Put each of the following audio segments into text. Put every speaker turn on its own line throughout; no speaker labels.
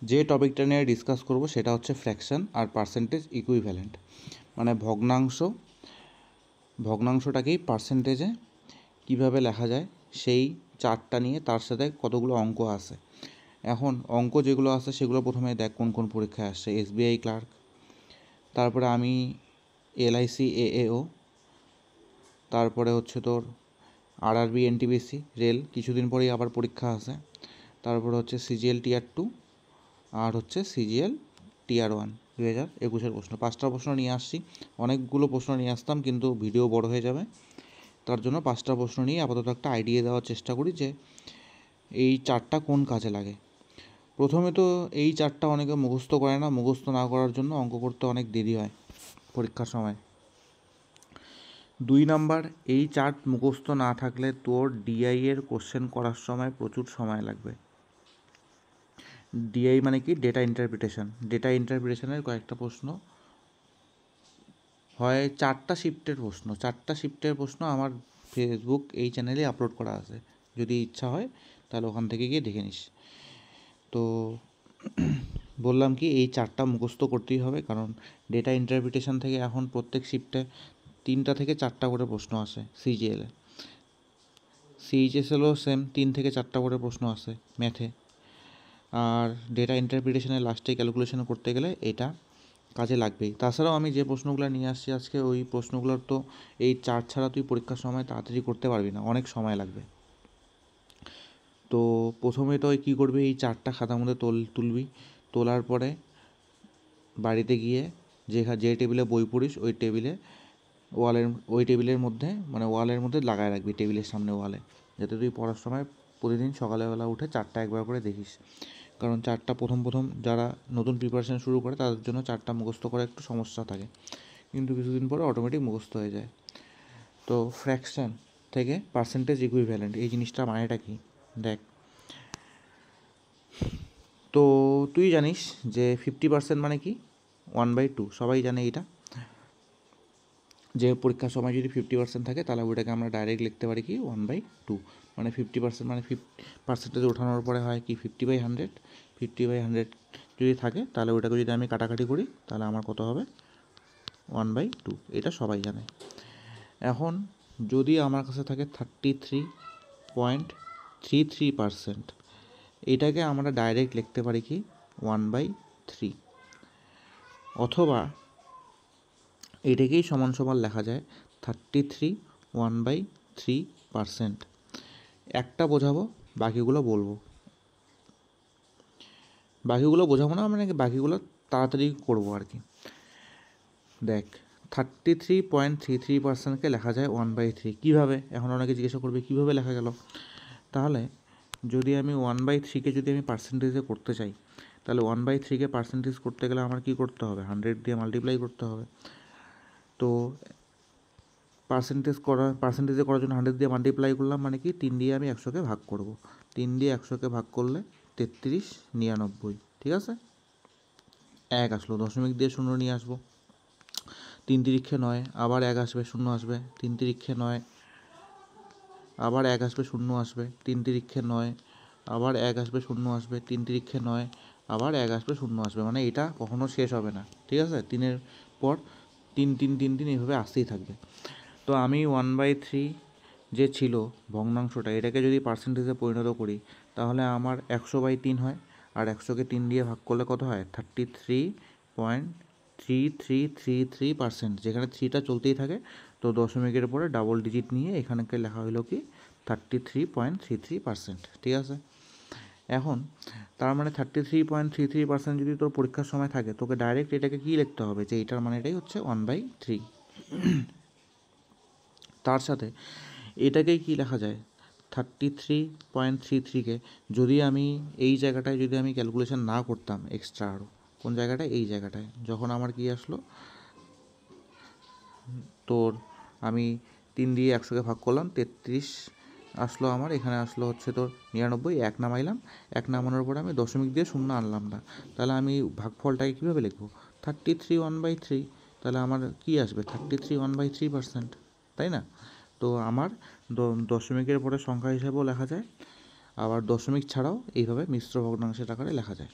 যে টপিকটা নিয়ে ডিসকাস করব সেটা হচ্ছে ফ্র্যাকশন আর পার্সেন্টেজ ইকুইভ্যালেন্ট, মানে ভগ্নাংশটাকেই পার্সেন্টেজে কিভাবে লেখা যায় সেই চার্টটা নিয়ে তার সাথে কতগুলো অঙ্ক আছে। এখন অঙ্ক যেগুলো আছে সেগুলো প্রথমে দেখ কোন কোন পরীক্ষায় আসছে। SBI ক্লার্ক, তারপরে আমি LIC AAO, তারপরে হচ্ছে তোর RRB NTPC রেল, কিছুদিন পরেই আবার পরীক্ষা আছে। তারপরে হচ্ছে CGL Tier 2 আর হচ্ছে CGL Tier 1 2021-এর প্রশ্ন। 5টা প্রশ্ন নিয়ে আসছি। অনেকগুলো প্রশ্ন নিয়ে আসতাম কিন্তু ভিডিও বড় হয়ে যাবে, তার জন্য 5টা প্রশ্ন নিয়ে আপাতত একটা আইডিয়া দেওয়ার চেষ্টা করি যে এই চারটা কোন কাজে লাগে। প্রথমে তো এই চারটা অনেকে মুখস্থ করে না, মুখস্থ না করার জন্য অঙ্ক করতে অনেক দেরি হয় পরীক্ষার সময়। 2 নাম্বার, এই চার্ট মুখস্থ না থাকলে তোর DI এর কোশ্চেন করার সময় প্রচুর সময় লাগবে। DI মানে কি? Data interpretation. ডেটা ইন্টারপ্রিটেশনের কয়েকটা প্রশ্ন হয়, 4টা শিফটের প্রশ্ন আমার ফেসবুক এই চ্যানেলে আপলোড করা আছে, যদি ইচ্ছা হয় তাহলে ওখান থেকে গিয়ে দেখে নিস। তো বললাম কি, এই 4টা মুখস্থ করতেই হবে, কারণ ডেটা ইন্টারপ্রিটেশন থেকে এখন প্রত্যেক শিফটে 3টা থেকে 4টা করে প্রশ্ন আসে। CGL-এ, CHSL-ও সেম 3 থেকে 4টা করে প্রশ্ন আসে ম্যাথে। আর ডেটা ইন্টারপ্রিটেশনের লাস্টে ক্যালকুলেশন করতে গেলে এটা কাজে লাগবেই। তাছাড়াও আমি যে প্রশ্নগুলো নিয়ে আসছি আজকে, ওই প্রশ্নগুলোর তো এই চার্ট ছাড়া তুই পরীক্ষার সময় তাড়াতাড়ি করতে পারবি না, অনেক সময় লাগবে। তো প্রথমে তো কী করবি, এই চার্টটা খাতার মধ্যে তুলবি। তোলার পরে বাড়িতে গিয়ে যে টেবিলে বই পড়িস ওই টেবিলের মধ্যে, মানে ওয়ালের মধ্যে লাগায় রাখবি, টেবিলের সামনে ওয়ালে, যাতে তুই পড়ার সময় প্রতিদিন সকালবেলা উঠে চারটা একবার করে দেখিস। কারণ চারটা প্রথম যারা নতুন প্রিপারেশান শুরু করে তাদের জন্য চারটা মুখস্থ করা একটু সমস্যা থাকে, কিন্তু কিছুদিন পরে অটোমেটিক মুখস্থ হয়ে যায়। তো ফ্র্যাকশন থেকে পার্সেন্টেজ ইকুইভ্যালেন্ট, এই জিনিসটা মানেটা কি দেখ। তো তুই জানিস যে 50% মানে কি? 1/2, সবাই জানে এটা, যে পরীক্ষার সময় যদি 50% থাকে তাহলে ওইটাকে আমরা ডাইরেক্ট লিখতে পারি কি 1/2। মানে 50% মানে পার্সেন্টেজ ওঠানোর পরে হয় কি 50/100। 50/100 যদি থাকে তাহলে ওইটাকে যদি আমি কাটাকাটি করি তাহলে আমার কত হবে? 1/2। এটা সবাই জানে। এখন যদি আমার কাছে থাকে 33.33%, এটাকে আমরা ডাইরেক্ট লিখতে পারি কি 1/3, অথবা এটাকেই সমান সমান লেখা যায় 33 1/3%। একটা বোঝাবো, বাকিগুলো বোঝাবো না, মানে বাকিগুলো তাড়াতাড়ি করবো আর কি। দেখ, 33.33%কে লেখা যায় 1/3 কীভাবে? এখন অনেকে জিজ্ঞাসা করবে কীভাবে লেখা গেল। তাহলে যদি আমি 1/3কে যদি আমি পার্সেন্টেজে করতে চাই, তাহলে 1/3কে পার্সেন্টেজ করতে গেলে আমার কী করতে হবে? 100 দিয়ে মাল্টিপ্লাই করতে হবে। তো পার্সেন্টেজে করার জন্য 100 দিয়ে মাল্টিপ্লাই করলাম, মানে কি 3 দিয়ে আমি 100কে ভাগ করব। 3 দিয়ে 100কে ভাগ করলে 33 99, ঠিক আছে? 1 আসলো, দশমিক দিয়ে 0 নিয়ে আসবো। 3 তিরিক্ষে 9, আবার 1 আসবে, 0 আসবে। 3 তিরিক্ষে 9, আবার 1 আসবে, 0 আসবে। 3 তিরিক্ষে 9, আবার 1 আসবে, 0 আসবে। 3 তিরিক্ষে 9, আবার 1 আসবে, 0 আসবে। মানে এটা কখনো শেষ হবে না, ঠিক আছে? 3-এর পর 3 এইভাবে আসতেই থাকবে। তো আমি 1/3 যে ছিল ভগ্নাংশটা, এটাকে যদি পার্সেন্টেজে পরিণত করি তাহলে আমার 100/3 হয়। আর 100কে 3 দিয়ে ভাগ করলে কত হয়? 33.3333%। যেখানে 3টা চলতেই থাকে, তো দশমিকের পরে ডাবল ডিজিট নিয়ে এখানকে লেখা হলো কি 33.33%, ঠিক আছে? এখন তার মানে 33.33% যদি তোর পরীক্ষার সময় থাকে, তোকে ডাইরেক্ট এটাকে কী লিখতে হবে, যে এটার মানে এটাই হচ্ছে 1/3। তার সাথে এটাকেই কি লেখা যায়, 33.33কে যদি আমি এই জায়গাটায় যদি আমি ক্যালকুলেশন না করতাম এক্সট্রা আরও, কোন জায়গাটায়? এই জায়গাটায়, যখন আমার কি আসলো, তোর আমি 3 দিয়ে 100কে ভাগ করলাম, 33 আসলো আমার, এখানে আসলো হচ্ছে তোর 99, 1 নামাইলাম। 1 নামানোর পরে আমি দশমিক দিয়ে 0 আনলাম না, তাহলে আমি ভাগফলটাকে কীভাবে লিখবো? 33 1/3, তাহলে আমার কি আসবে? 33 1/3%, তাই না? তো আমার দশমিকের পরে সংখ্যা হিসাবেও লেখা যায়, আবার দশমিক ছাড়াও এইভাবে মিশ্র ভগ্নাংশের আকারে লেখা যায়।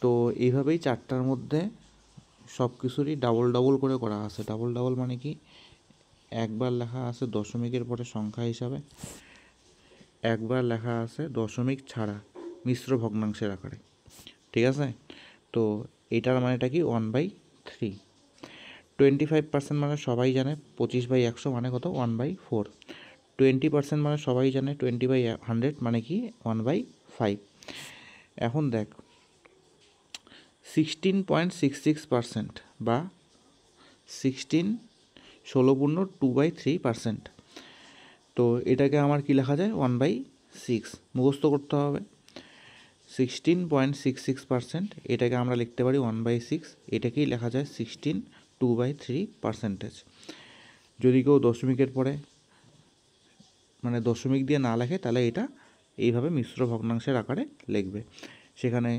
তো এইভাবেই চারটার মধ্যে সব কিছুরই ডাবল ডাবল করে করা আছে। ডাবল ডাবল মানে কি, একবার লেখা আছে দশমিকের পরে সংখ্যা হিসাবে, একবার লেখা আছে দশমিক ছাড়া মিশ্র ভগ্নাংশের আকারে। ঠিক আছে, তো এটার মানেটা কি 1/3। 25% মানে সবাই জানে 25/100 মানে কত, 1/4। 20% মানে সবাই জানে 20/100 মানে কি 1/5। এখন দেখ 16.66% বা 16 তো এটাকে আমার কি লেখা যায় 1/6, মুখস্থ করতে হবে। 16.66% এটাকে আমরা লিখতে পারি 1/6, এটাকেই লেখা যায় 16/2/3%। যদি কেউ দশমিকের পরে মানে দশমিক দিয়ে না লেখে তাহলে এটা এইভাবে মিশ্র ভগ্নাংশের আকারে লিখবে। সেখানে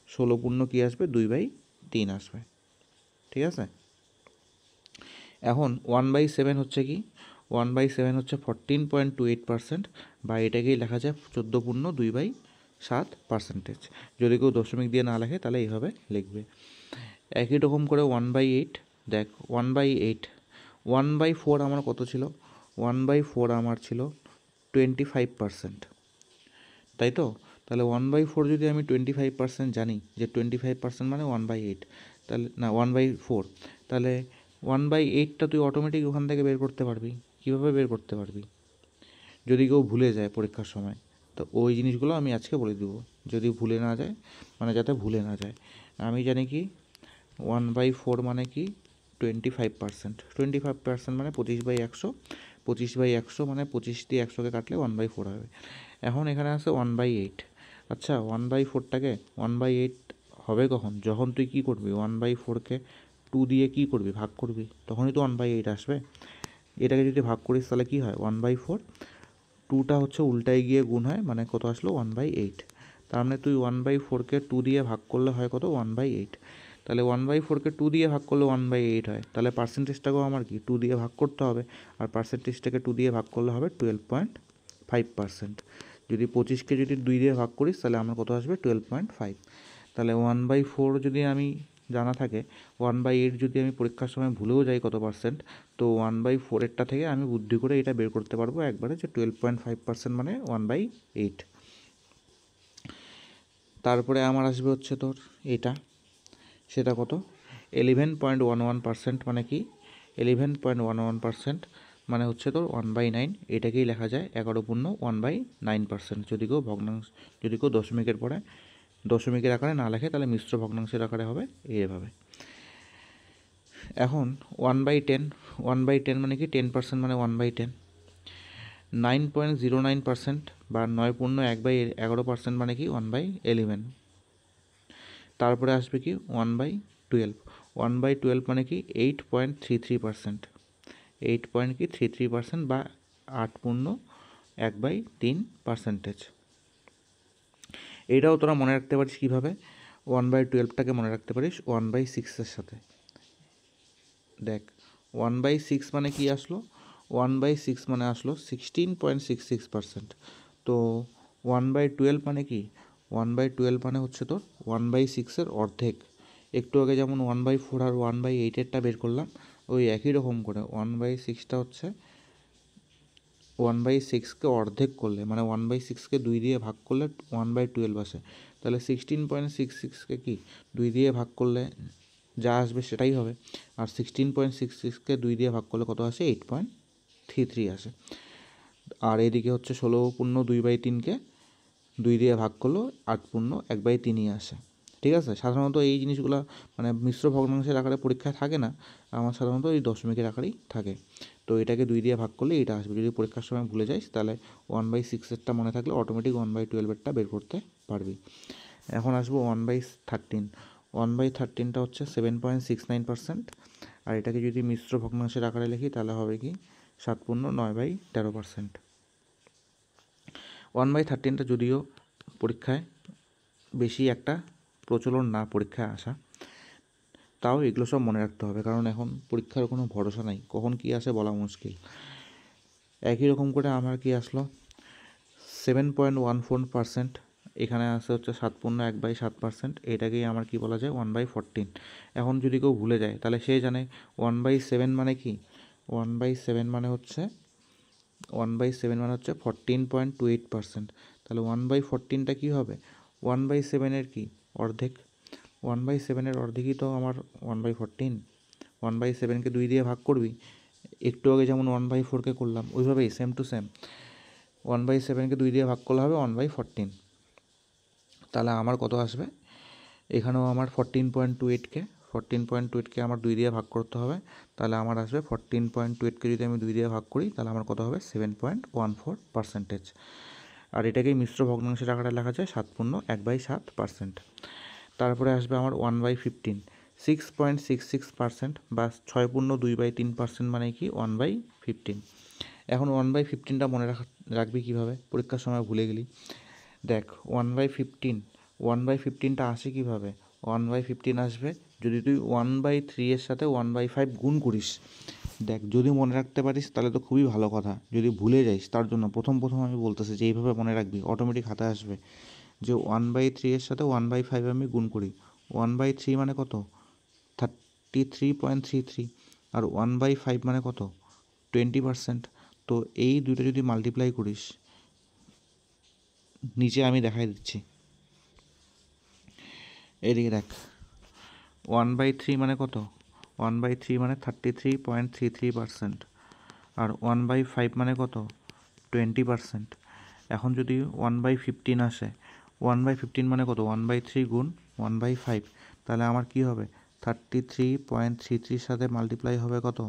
16 কি আসবে, 2/3 আসবে। ঠিক আছে, এখন 1/7 হচ্ছে কি, 1/7 হচ্ছে 14.28%, বা এটাকেই লেখা যায় 14/2/7%। যদি কেউ দশমিক দিয়ে না লেখে তাহলে এইভাবে লিখবে। একই রকম করে 1/8, দেখ 1/8, 1/4 আমার কত ছিল, 1/4 আমার ছিল 25%, তাই তো? তাহলে 1/4 যদি আমি 25% জানি, যে 25% মানে 1/8, তাহলে না 1/4, তাহলে 1/8টা তুই অটোমেটিক ওখান থেকে বের করতে পারবি। কীভাবে বের করতে পারবি, যদি কেউ ভুলে যায় পরীক্ষার সময়, তো ওই জিনিসগুলো আমি আজকে বলে দেবো, যদি ভুলে না যায়, মানে যাতে ভুলে না যায়। আমি জানি কি 1/4 মানে কি 25%, 25% মানে 25/100, 25/100 মানে 25 দিয়ে 100কে কাটলে 1/4 হবে। এখন এখানে আছে 1/8। আচ্ছা 1/4টাকে 1/8 হবে কখন, যখন তুই কী করবি 1/4কে 2 দিয়ে কী করবি, ভাগ করবি, তখনই তো 1/8 আসবে। এটাকে যদি ভাগ করিস তাহলে কী হয় 1/4, 2টা হচ্ছে উল্টায় গিয়ে গুণ হয়, মানে কত আসলো 1/8। তার মানে তুই 1/4কে 2 দিয়ে ভাগ করলে হয় কত 1/8। তাহলে 1/4কে 2 দিয়ে ভাগ করলে 1/8 হয়, তাহলে পার্সেন্টেজটাকেও আমার কি 2 দিয়ে ভাগ করতে হবে, আর পার্সেন্টেজটাকে 2 দিয়ে ভাগ করলে হবে 12.5%। যদি 25কে যদি 2 দিয়ে ভাগ করিস তাহলে আমার কত আসবে 12.5। তাহলে 1/4 যদি আমি জানা থাকে, 1/8 যদি আমি পরীক্ষার সময় ভুলেও যাই কত পার্সেন্ট, তো 1/4 থেকে আমি বুদ্ধি করে এটা বের করতে পারবো একবারে, যে 12.5% মানে 1/8। তারপরে আমার আসবে হচ্ছে তোর এটা, সেটা কত 11.11%, মানে কি 11.11% মানে হচ্ছে তোর 1/9। এটাকেই লেখা যায় 11.1/9%। যদি কেউ যদি কেউ দশমিকের পরে দশমিকের আকারে না লেখে তাহলে মিশ্র ভগ্নাংশের আকারে হবে এইভাবে। এখন 1/10, 1/10 মানে কি 10% মানে 1/10। 9.09% বা 9.1/11% মানে কি 1/11। তারপরে আসবে কি 1/12, 1/12 মানে কি 8.33%, 8.33% বা 8.1/3%। এইটাও তোরা মনে রাখতে পারিস কীভাবে, 1/12টাকে মনে রাখতে পারিস 1/6-এর সাথে। দেখ 1/6 মানে কি আসলো, 1/6 মানে আসলো 16.66%। তো 1/12 মানে কি, 1/12 মানে হচ্ছে তোর 1/6-এর অর্ধেক। একটু আগে যেমন 1/4 আর 1/8-এরটা বের করলাম, ওই একই রকম করে 1/6টা হচ্ছে 1/6কে অর্ধেক করলে, মানে 1/6কে 2 দিয়ে ভাগ করলে 1/12 আসে। তাহলে 16.66কে কি 2 দিয়ে ভাগ করলে যা আসবে সেটাই হবে, আর 16.66কে 2 দিয়ে ভাগ করলে কত আসে 8.33 আসে। আর এদিকে হচ্ছে 16.2/3কে 2 দিয়ে ভাগ করলেও 8.1/3ই আসে। ঠিক আছে, সাধারণত এই জিনিসগুলো মানে মিশ্র ভগ্নাংশের আকারে পরীক্ষায় থাকে না, আমার সাধারণত এই দশমিকের আকারেই থাকে। তো এটাকে 2 দিয়ে ভাগ করলে এটা আসবে। যদি পরীক্ষার সময় ভুলে যাইস তাহলে 1/6-এরটা মনে থাকলে অটোমেটিক 1/12-এরটা বের করতে পারবি। এখন আসবো 1/13, 1/13টা হচ্ছে 7.69%, আর এটাকে যদি মিশ্র ভগ্নাংশের আকারে লিখি তাহলে হবে কি 7.9/13%। 1/13টা যদিও পরীক্ষায় বেশি একটা প্রচলন না পরীক্ষায় আসা, তাও এগুলো সব মনে রাখতে হবে, কারণ এখন পরীক্ষার কোনো ভরসা নাই, কখন কী আসে বলা মুশকিল। একই রকম করে আমার কি আসলো 7.14%, এখানে আছে হচ্ছে 7/1/7%, এটাকেই আমার কি বলা যায় 1/14। এখন যদি কেউ ভুলে যায় তাহলে সে জানে 1/7 মানে কি, 1/7 মানে হচ্ছে 14.28%। তাহলে 1/14টা কী হবে, 1/7-এর কি অর্ধেক, 1/7-এর অর্ধেকই তো আমার 1/14। 1/7কে 2 দিয়ে ভাগ করবি, একটু আগে যেমন 1/4কে করলাম ওইভাবেই সেম টু সেম 1/7কে 2 দিয়ে ভাগ করলে হবে 1/14। তাহলে আমার কত আসবে, এখানেও আমার 14.28কে আমার 2 দিয়ে ভাগ করতে হবে, তাহলে আমার আসবে 14.28কে যদি আমি 2 দিয়ে ভাগ করি তাহলে আমার কত হবে 7.14%। আর এটাকেই মিশ্র ভগ্নাংশের আকারে লেখা যায় 7/1/7%। তারপরে আসবে আমার 1/15, 6.66%, বা 6/2/3% মানে কি 1/15। এখন 1/15টা মনে রাখবি কীভাবে, পরীক্ষার সময় ভুলে গেলি। দেখ 1/15টা আসে কীভাবে, 1/15 আসবে যদি তুই 1/3 সাথে 1/5 গুণ করিস। দেখ যদি মনে রাখতে পারিস তাহলে তো খুবই ভালো কথা, যদি ভুলে যাইস তার জন্য প্রথম আমি বলতেছি যে এইভাবে মনে রাখবি, অটোমেটিক হাতে আসবে যে 1/3 সাথে 1/5 আমি গুণ করি। 1/3 মানে কত, 33.33, আর 1/5 মানে কত 20%। তো এই দুটো যদি মাল্টিপ্লাই করিস, নিচে আমি দেখাই দিচ্ছি, এদিকে দেখ 1/3 মানে কত, 1/3 মানে 33.33%, আর 1/5 মানে কত 20%। এখন যদি 1/15 আসে, 1/15 মানে কত 1/3 গুণ 1/5, তাহলে আমার কি হবে 33.33 সাথে মাল্টিপ্লাই হবে কত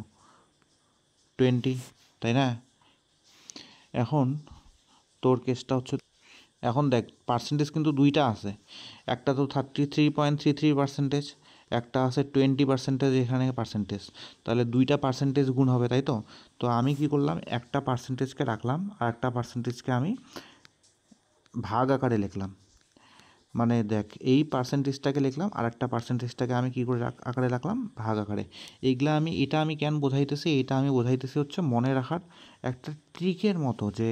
20, তাই না। এখন তোর কেসটা হচ্ছে, এখন দেখ পার্সেন্টেজ কিন্তু দুইটা আছে, একটা তো 33.33%, একটা আছে 20%, এখানে পার্সেন্টেজ, তাহলে দুইটা পার্সেন্টেজ গুণ হবে, তাই তো। তো আমি কি করলাম, একটা পার্সেন্টেজকে রাখলাম আর একটা পার্সেন্টেজকে আমি ভাগ আকারে লিখলাম। মানে দেখ এই পার্সেন্টেজটাকে লিখলাম আর একটা পার্সেন্টেজটাকে আমি কী করে আকারে রাখলাম, ভাগ আকারে। এটা আমি কেন বোঝাইতেছি, এটা আমি বোঝাইতেছি হচ্ছে মনে রাখার একটা ট্রিকের মতো, যে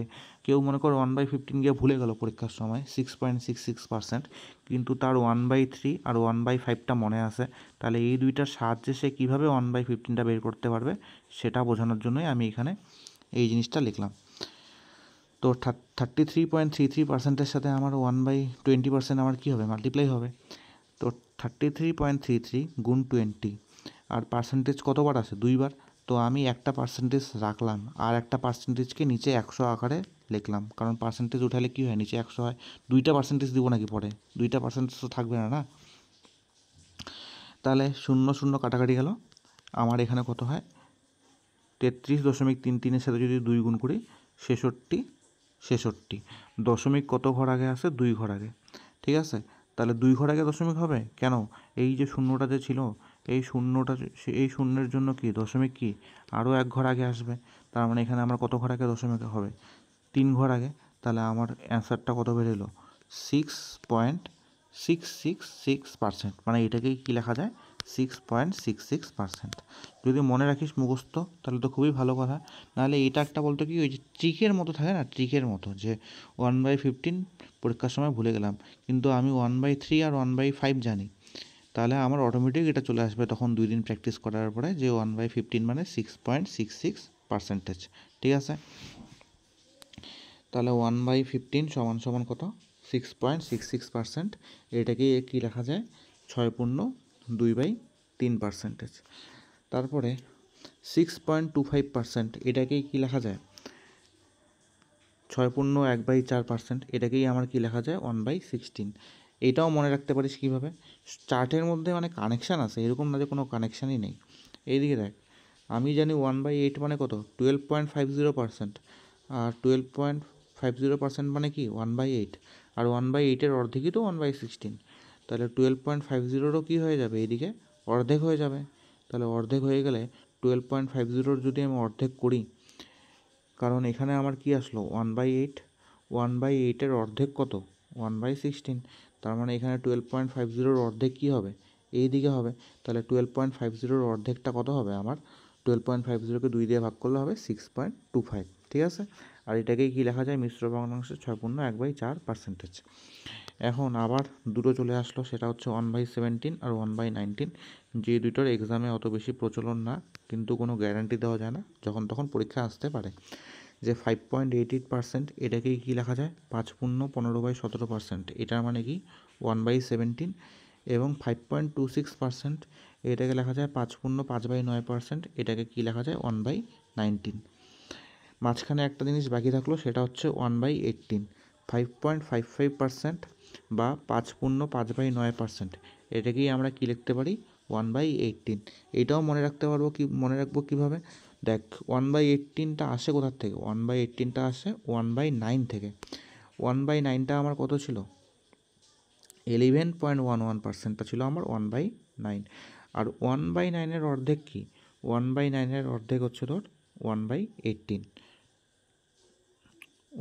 কেউ মনে করো 1/15 গিয়ে ভুলে গেল পরীক্ষার সময় 6.66%, কিন্তু তার 1/3 আর 1/5টা মনে আছে, তাহলে এই দুইটার সাহায্যে সে কীভাবে 1/15টা বের করতে পারবে সেটা বোঝানোর জন্যই আমি এখানে এই জিনিসটা লিখলাম। তো 33.33%-এর সাথে আমার 1/20% আমার কী হবে, মাল্টিপ্লাই হবে। তো 33.33 গুণ 20, আর পার্সেন্টেজ কতবার আছে, দুইবার। তো আমি একটা পার্সেন্টেজ রাখলাম আর একটা পার্সেন্টেজকে নিচে 100 আকারে লিখলাম, কারণ পার্সেন্টেজ উঠালে কী হয়, নিচে 100 হয়। দুইটা পার্সেন্টেজ দিব নাকি পরে, দুইটা পার্সেন্টেজ তো থাকবে না, না। তাহলে 0 0 কাটাকাটি গেল, আমার এখানে কত হয় 33.33-এর সাথে যদি 2 গুণ করি 66, দশমিক কত ঘর আগে আছে, 2 ঘর আগে, ঠিক আছে। তাহলে 2 ঘর আগে দশমিক হবে কেন, এই যে শূন্যটা যে ছিল, এই শূন্যটা, এই শূন্যের জন্য কি দশমিক কি আরও 1 ঘর আগে আসবে, তার মানে এখানে আমার কত ঘর আগে দশমিক হবে, 3 ঘর আগে। তাহলে আমার অ্যান্সারটা কত বেরোলো 6.666%, মানে এটাকেই কী লেখা যায় 6.66%। যদি মনে রাখিস মুখস্থ তাহলে তো খুবই ভালো কথা, নাহলে এটা একটা বলতো কি ওই যে ট্রিকের মতো থাকে না, ট্রিকের মতো, যে 1/15 পরীক্ষার সময় ভুলে গেলাম, কিন্তু আমি 1/3 আর 1/5 জানি, তাহলে আমার অটোমেটিক এটা চলে আসবে তখন 2 দিন প্র্যাকটিস করার পরে, যে 1/15 মানে 6.66%, ঠিক আছে। তাহলে 1/15 সমান সমান কত 6.66%, এটাকে কী লেখা যায় 6.2/3%। তারপরে 6.25%, এটাকেই কী লেখা যায় 6.1/4%, এটাকেই আমার কী লেখা যায় 1/16। এটাও মনে রাখতে পারিস কীভাবে, চার্টের মধ্যে মানে কানেকশান আছে, এরকম না যে কোনো কানেকশানই নেই। এইদিকে দেখ আমি জানি 1/8 মানে কত 12.50%, আর 12.50% মানে কি 1/8, আর 1/8-এর অর্ধেকই তো 1/16, তাহলে 12.50-রও কী হয়ে যাবে এইদিকে অর্ধেক হয়ে যাবে। তাহলে অর্ধেক হয়ে গেলে 12.50-র যদি আমি অর্ধেক করি, কারণ এখানে আমার কি আসলো 1/8, 1/8-এর অর্ধেক কত 1/16, তার মানে এখানে 12.50-র অর্ধেক কী হবে এই দিকে হবে। তাহলে 12.50-র অর্ধেকটা কত হবে আমার 12.50-কে 2 দিয়ে ভাগ করলে হবে 6.25, ঠিক আছে। আর এটাকেই কী লেখা যায়, মিশ্র ভগ্নাংশের 6/1/4%। এখন আবার দুটো চলে আসলো, সেটা হচ্ছে 1/17 আর 1/19, যে দুটোর এক্সামে অত বেশি প্রচলন না, কিন্তু কোনো গ্যারান্টি দেওয়া যায় না, যখন তখন পরীক্ষা আসতে পারে। যে 5.88%, এটাকেই কী লেখা যায়, 5×15/17%, এটার মানে কি 1/17, এবং 5.26%, এটাকে লেখা যায় 5×5/9%, এটাকে কী লেখা যায় 1/19। মাঝখানে একটা জিনিস বাকি থাকলো, সেটা হচ্ছে 1/18, 5.55% বা 5×5/9%, এটাকেই আমরা কী লিখতে পারি 1/18। এটাও মনে রাখতে পারবো, কি মনে রাখবো কীভাবে, দেখ 1/18টা আসে কোথার থেকে, 1/18টা আসে 1/9 থেকে। 1/9টা আমার কত ছিল, 11.11%টা ছিল আমার 1/9। আর 1/9-এর অর্ধেক কি, 1/9-এর অর্ধেক হচ্ছে তোর 1/18।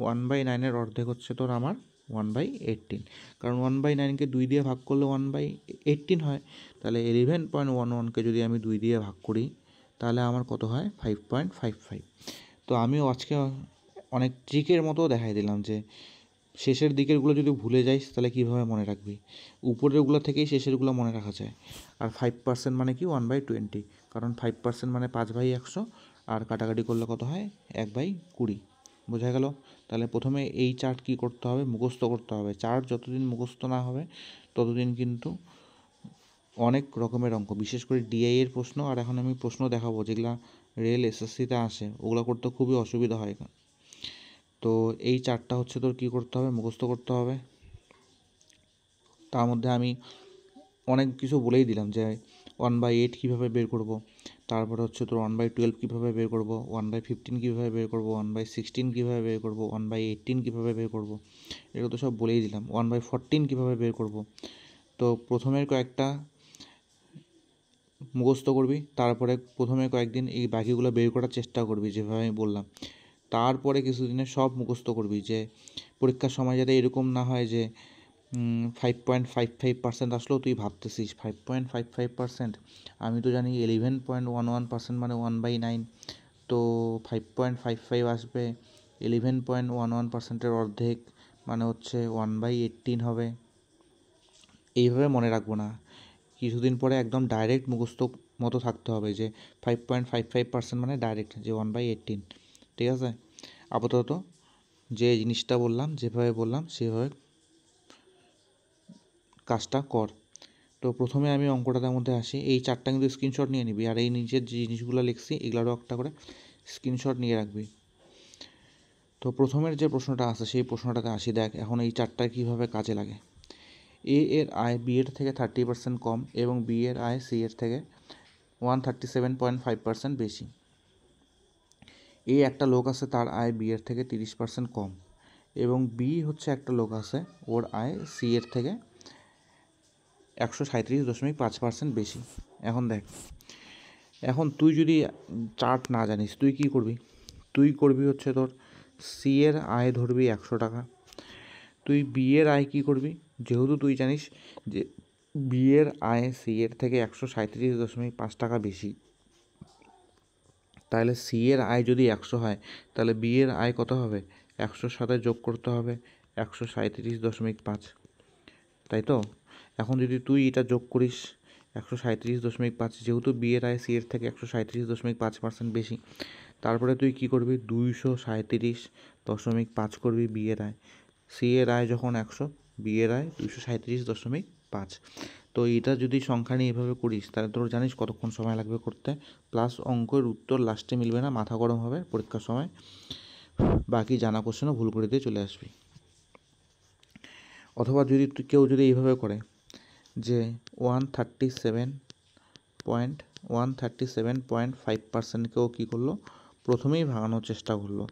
1/9-এর অর্ধেক হচ্ছে তোর আমার 1/18, কারণ 1/9কে 2 দিয়ে ভাগ করলে 1/18 হয়। তাহলে 11.11কে যদি আমি 2 দিয়ে ভাগ করি, তাহলে আমার কত হয়, 5.55। তো আমিও আজকে অনেক ট্রিকের মতো দেখাই দিলাম যে শেষের দিকেরগুলো যদি ভুলে যাইস তাহলে কীভাবে মনে রাখবি, উপরেরগুলো থেকেই শেষেরগুলো মনে রাখা যায়। আর 5% মানে কি 1/20, কারণ 5% মানে 5/100, আর কাটাকাটি করলে কত হয়, 1/20। বোঝা গেল? তাহলে প্রথমে এই চার্ট কী করতে হবে, মুখস্থ করতে হবে। চার্ট যতদিন মুখস্থ না হবে ততদিন কিন্তু অনেক রকমের অঙ্ক, বিশেষ করে ডিআই এর প্রশ্ন, আর এখন আমি প্রশ্ন দেখাবো যেগুলা রেল এসএসসিতে আসে, ওগুলো করতে খুবই অসুবিধা হয়। তো এই চার্টটা হচ্ছে তোর কী করতে হবে, মুখস্থ করতে হবে। তার মধ্যে আমি অনেক কিছু বলেই দিলাম, যে 1/8 কীভাবে বের করব, তারপরে হচ্ছে তোর 1/12 কীভাবে বের করব, 1/15 কীভাবে বের করব, 1/16 কীভাবে বের করব, 1/18 কীভাবে বের করব, এগুলো তো সব বলেই দিলাম। 1/14 কীভাবে বের করব। তো প্রথমের কয়েকটা মুখস্থ করবি, তারপরে প্রথমে কয়েকদিন এই বাকিগুলো বের করার চেষ্টা করবি যেভাবে আমি বললাম, তারপরে কিছুদিনে সব মুখস্থ করবি, যে পরীক্ষার সময় যাতে এরকম না হয় যে 5.55% আসলেও তুই ভাবতেছিস 5.55%, আমি তো জানি 11.11% মানে 1/9, তো 5.55 আসবে, 11.11%-এর অর্ধেক মানে হচ্ছে 1/18 হবে। এইভাবে মনে রাখবো না, কিছুদিন পরে একদম ডাইরেক্ট মুখস্থ মতো থাকতে হবে, যে 5.55% মানে ডাইরেক্ট যে 1/18। ঠিক আছে, আপাতত যে জিনিসটা বললাম, যেভাবে বললাম সেভাবে কাজটা কর। তো প্রথমে আমি অঙ্কটার মধ্যে আসি, এই চারটা কিন্তু স্ক্রিনশট নিয়ে নিবি, আর এই নিচের যে জিনিসগুলো লিখছি এগুলোরও একটা করে স্ক্রিনশট নিয়ে রাখবি। তো প্রথমের যে প্রশ্নটা আছে সেই প্রশ্নটাতে আসি, দেখ এখন এই চারটায় কীভাবে কাজে লাগে। এ এর আয় বি এর থেকে 30% কম, এবং বি এর আয় সি এর থেকে 137.5% বেশি। একটা লোক আছে, তার আয় বি এর থেকে 30% কম, এবং বি হচ্ছে একটা লোক আছে, ওর আয় সি এর থেকে 137.5% বেশি। এখন দেখ, এখন তুই যদি চার্ট না জানিস তুই কী করবি, তুই করবি হচ্ছে তোর সি এর আয় ধরবি 100 টাকা, তুই বি এর আয় কী করবি, যেহেতু তুই জানিস যে বি এর আয় সি এর থেকে 137.5 টাকা বেশি, তাহলে সি এর আয় যদি 100 হয়, তাহলে বি এর আয় কত হবে, 100-র সাথে যোগ করতে হবে 137.5, তাই তো। এখন যদি তুই এটা যোগ করিস 137.5, যেহেতু বি এর আয় সি এর থেকে 137.5% বেশি, তারপরে তুই কী করবি, 237.5 করবি বি এর আয়, সি এর আয় যখন 100, বি এর আয় 237.5। তো এটা যদি সংখ্যা নিয়ে এভাবে করিস, তাহলে তোর জানিস কতক্ষণ সময় লাগবে করতে, প্লাস অঙ্কের উত্তর লাস্টে মিলবে না, মাথা গরম হবে পরীক্ষার সময়, বাকি জানা কোশ্চেনও ভুল করে দিয়ে চলে আসবি। অথবা যদি কেউ যদি এইভাবে করে যে 137.5%কেও কী করলো, প্রথমেই ভাঙানোর চেষ্টা করলো,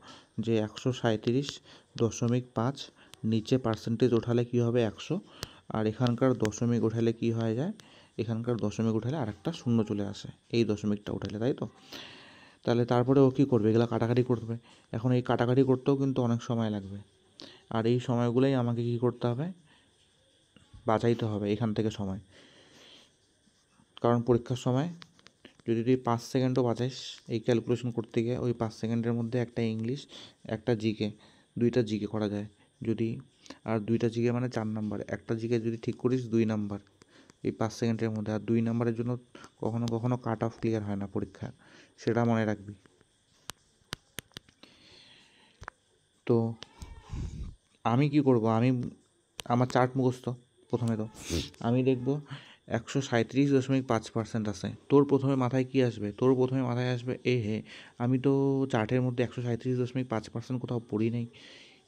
যে 137.5 নিচে পার্সেন্টেজ ওঠালে কী হবে 100, আর এখানকার দশমিক ওঠালে কী হয়ে যায়, এখানকার দশমিক উঠালে আরেকটা শূন্য চলে আসে, এই দশমিকটা উঠালে, তাই তো। তাহলে তারপরে ও কী করবে, এগুলো কাটাকাটি করবে। এখন এই কাটাকাটি করতেও কিন্তু অনেক সময় লাগবে, আর এই সময়গুলোই আমাকে কী করতে হবে, বাঁচাইতে হবে এখান থেকে সময়, কারণ পরীক্ষার সময় যদি তুই 5 সেকেন্ডও বাঁচাইস এই ক্যালকুলেশন করতে গিয়ে, ওই 5 সেকেন্ডের মধ্যে একটা ইংলিশ, একটা জিকে, 2টা জিকে করা যায় যদি, আর 2টা জিকে মানে 4 নাম্বার, একটা জিকে যদি ঠিক করিস 2 নাম্বার এই 5 সেকেন্ডের মধ্যে। আর 2 নাম্বারের জন্য কখনো কখনো কাট অফ ক্লিয়ার হয় না পরীক্ষা, সেটা মনে রাখবি। তো আমি কি করব, আমার চার্ট মুখস্থ প্রথমে। তো আমি দেখব 137.5% আছে। তোর প্রথমে মাথায় কি আসবে? তোর প্রথমে মাথায় আসবে আমি তো চার্টের মধ্যে 137.5% কোথাও পড়ি নাই।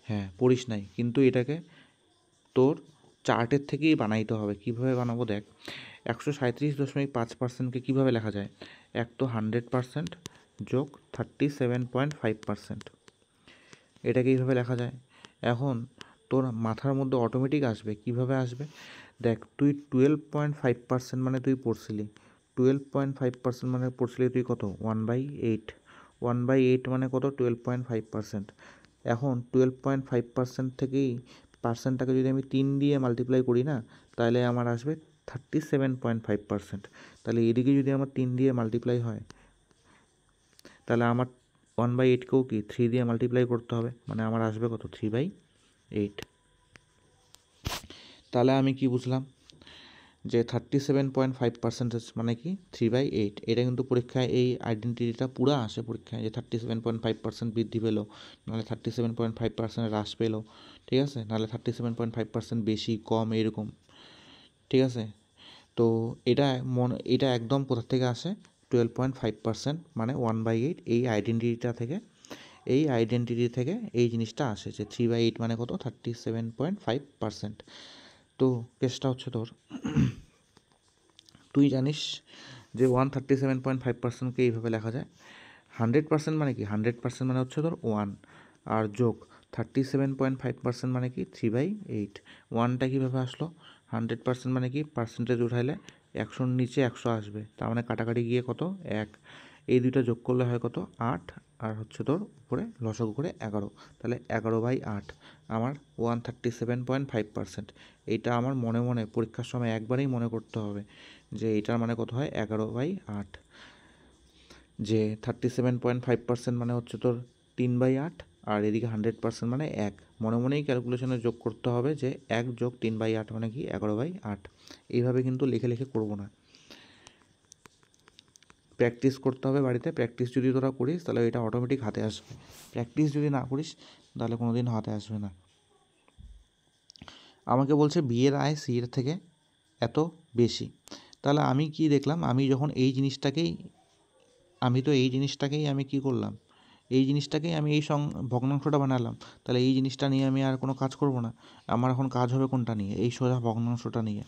হ্যাঁ, পড়িস নাই, কিন্তু এটাকে তোর চার্টের থেকেই বানাইতে হবে। কীভাবে বানাবো দেখ, 137.5%কে কীভাবে লেখা যায়? এক তো 100% যোগ 37.5%, এটাকে এইভাবে লেখা যায়। এখন তোর মাথার মধ্যে অটোমেটিক আসবে, কিভাবে আসবে দেখ, তুই 12.5% মানে তুই পড়ছিলি, 12.5% মানে পড়ছিলি তুই কত, 1/8, 1/8 মানে কত, 12.5%। এখন 12.5% থেকেই পার্সেন্টটাকে যদি আমি 3 দিয়ে মাল্টিপ্লাই করি না, তাহলে আমার আসবে 37.5%। তাহলে এদিকে যদি আমার 3 দিয়ে মাল্টিপ্লাই হয়, তাহলে আমার 1/8কেও কি 3 দিয়ে মাল্টিপ্লাই করতে হবে, মানে আমার আসবে কত, 3/8। তাহলে আমি কি বুঝলাম যে 37.5% মানে কি 3/8। এটা কিন্তু পরীক্ষায় এই আইডেন্টিটিটা পুরো আসে পরীক্ষায়, যে 37.5% বৃদ্ধি পেলো, নাহলে 37.5% হ্রাস পেলো, ঠিক আছে, নাহলে 37.5% বেশি কম এরকম, ঠিক আছে। তো এটা একদম কোথা থেকে আসে, 12.5% মানে 1/8, এই আইডেন্টিটি থেকে এই জিনিসটা আসে, যে 3/8 মানে কত, 37.5%। তো কেসটা হচ্ছে তোর, তুই জানিস যে 137.5%কে এইভাবে লেখা যায়। 100% মানে কি, 100% মানে হচ্ছে তোর 1, আর যোগ 37.5% মানে কি 3/8। 1টা কীভাবে আসলো, 100% মানে কি পার্সেন্টেজ উঠাইলে 100-র নিচে 100 আসবে, তার মানে কাটাকাটি গিয়ে কত, 1। এই দুইটা যোগ করলে হয় কত, 8, আর হচ্ছে তোর উপরে লসাগু করে 11, তাহলে 11/8 আমার 137.5%। এইটা আমার মনে মনে পরীক্ষার সময় একবারেই মনে করতে হবে, যে এইটার মানে কত হয়, 11/8। যে 37.5% মানে হচ্ছে তোর 3/8, আর এদিকে 100% মানে 1। মনে মনেই ক্যালকুলেশনে যোগ করতে হবে যে 1 যোগ 3/8 মানে কি 11/8। এইভাবে কিন্তু লিখে লিখে করবো না, প্র্যাকটিস করতে হবে বাড়িতে। প্র্যাকটিস যদি তোরা করিস তাহলে এটা অটোমেটিক হাতে আসবে, প্র্যাকটিস যদি না করিস তাহলে কোনো দিন হাতে আসবে না। আমাকে বলছে বিয়ের আয় সি এর থেকে এত বেশি, তাহলে আমি কি দেখলাম, আমি কি করলাম, এই জিনিসটাকেই আমি এই ভগ্নাংশটা বানালাম। তাহলে এই জিনিসটা নিয়ে আমি আর কোনো কাজ করব না, আমার এখন কাজ হবে কোনটা নিয়ে, এই সোজা ভগ্নাংশটা নিয়ে।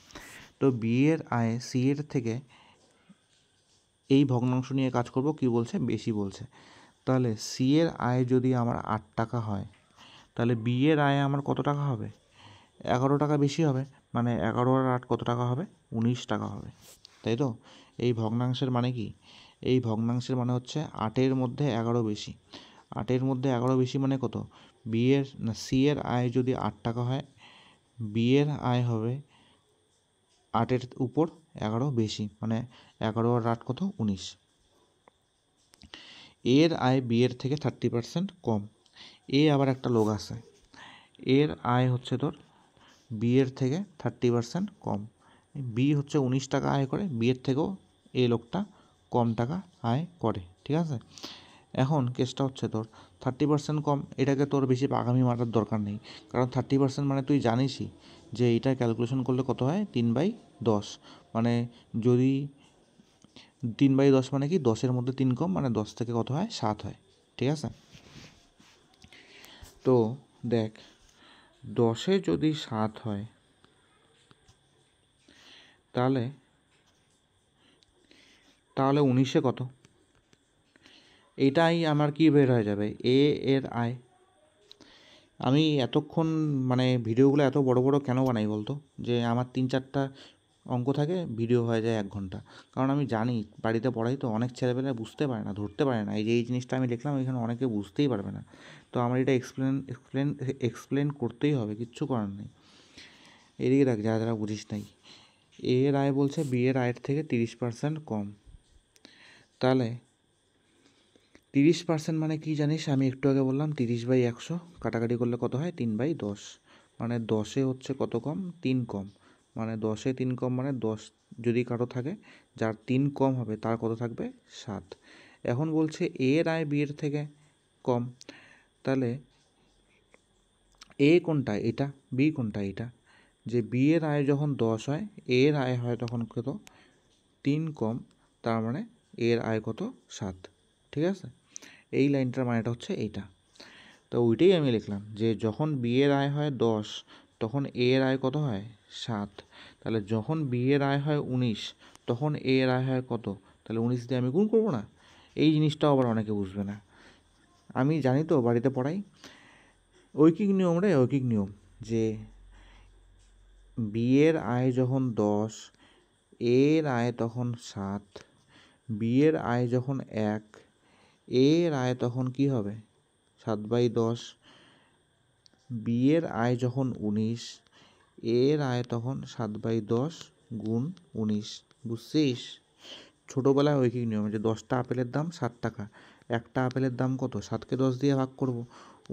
তো বিয়ের আয় সি এর থেকে এই ভগ্নাংশ নিয়ে কাজ করব, কি বলছে, বেশি বলছে। তাহলে সি এর আয় যদি আমার 8 টাকা হয়, তাহলে বি এর আয় আমার কত টাকা হবে, 11 টাকা বেশি হবে, মানে 11 আর 8 কত টাকা হবে, 19 টাকা হবে, তাই তো। এই ভগ্নাংশের মানে কি, এই ভগ্নাংশের মানে হচ্ছে 8-এর মধ্যে 11 বেশি, 8-এর মধ্যে 11 বেশি মানে কত, সি এর আয় যদি 8 টাকা হয়, বি এর আয় হবে 8-এর উপর 11 বেশি, মানে 11 আর 8 কত, 19। এর আয় বি এর থেকে 30% কম। আবার একটা লোক আছে, এর আয় হচ্ছে তোর বি এর থেকে 30% কম। বি হচ্ছে 19 টাকা আয় করে, বি এর থেকেও এই লোকটা কম টাকা আয় করে, ঠিক আছে। এখন কেসটা হচ্ছে তোর 30% কম, এটাকে তোর বেশি পাকামি মারার দরকার নেই, কারণ 30% মানে তুই জানিসই যে এইটা ক্যালকুলেশন করলে কত হয়, 3/10, মানে যদি 3/10 মানে কি 10-এর মধ্যে 3 কম, মানে 10 থেকে কত হয়, 7 হয়, ঠিক আছে। তো দেখ, 10-এ যদি 7 হয়, তাহলে 19-এ কত, এটাই আমার কি বের হয়ে যাবে, এর আয়। আমি এতক্ষণ মানে ভিডিওগুলো এত বড় বড় কেন বানাই বলতো, যে আমার 3-4টা অঙ্ক থাকে, ভিডিও হয়ে যায় 1 ঘন্টা, কারণ আমি জানি বাড়িতে পড়াই তো, অনেক ছেলেপেলে বুঝতে পারে না, ধরতে পারে না, এই জিনিসটা আমি লিখলাম, এখানে অনেকে বুঝতেই পারবে না। তো আমার এটা এক্সপ্লেন করতেই হবে, কিচ্ছু করার নেই। এদিকে দেখ, যারা যারা বুঝিস নাই, এর আয় বলছে বি এর আয়ের থেকে 30% কম, তাহলে 30% মানে কি জানিস? আমি একটু আগে বললাম 30/100 কাটাকাটি করলে কত হয়? 3/10। মানে 10-এ হচ্ছে কত কম? 3 কম। মানে 10-এ 3 কম মানে 10 যদি কারো থাকে যার 3 কম হবে তার কত থাকবে? 7। এখন বলছে এর আয় বি এর থেকে কম, তাহলে এ কোনটা? এটা। বি কোনটা? এটা। যে বি এর আয় যখন 10 হয়, এর আয় হয় তখন কত? 3 কম, তার মানে এর আয় কত? 7। ঠিক আছে, এই লাইনটার মানেটা হচ্ছে এইটা। তো ওইটাই আমি লিখলাম যে যখন বি এর আয় হয় 10 তখন এ এর আয় কত হয়? 7। তাহলে যখন বি এর আয় হয় 19 তখন এ এর আয় হয় কত? তাহলে 19 দিয়ে আমি গুণ করবো না? এই জিনিসটাও আবার অনেকে বুঝবে না। আমি জানি তো, বাড়িতে পড়াই। ঐকিক নিয়ম রে, ঐকিক নিয়ম, যে বি এর আয় যখন 10, এর আয় তখন 7, বি এর আয় যখন 1, এর আয় তখন কি হবে? 7/10। বি এর আয় যখন 19, এর আয় তখন 7/10 গুণ 19। বুঝছিস? ছোটোবেলায় ঐকিক নিয়ম যে 10টা আপেলের দাম 7 টাকা, একটা আপেলের দাম কত? 7কে 10 দিয়ে ভাগ করব।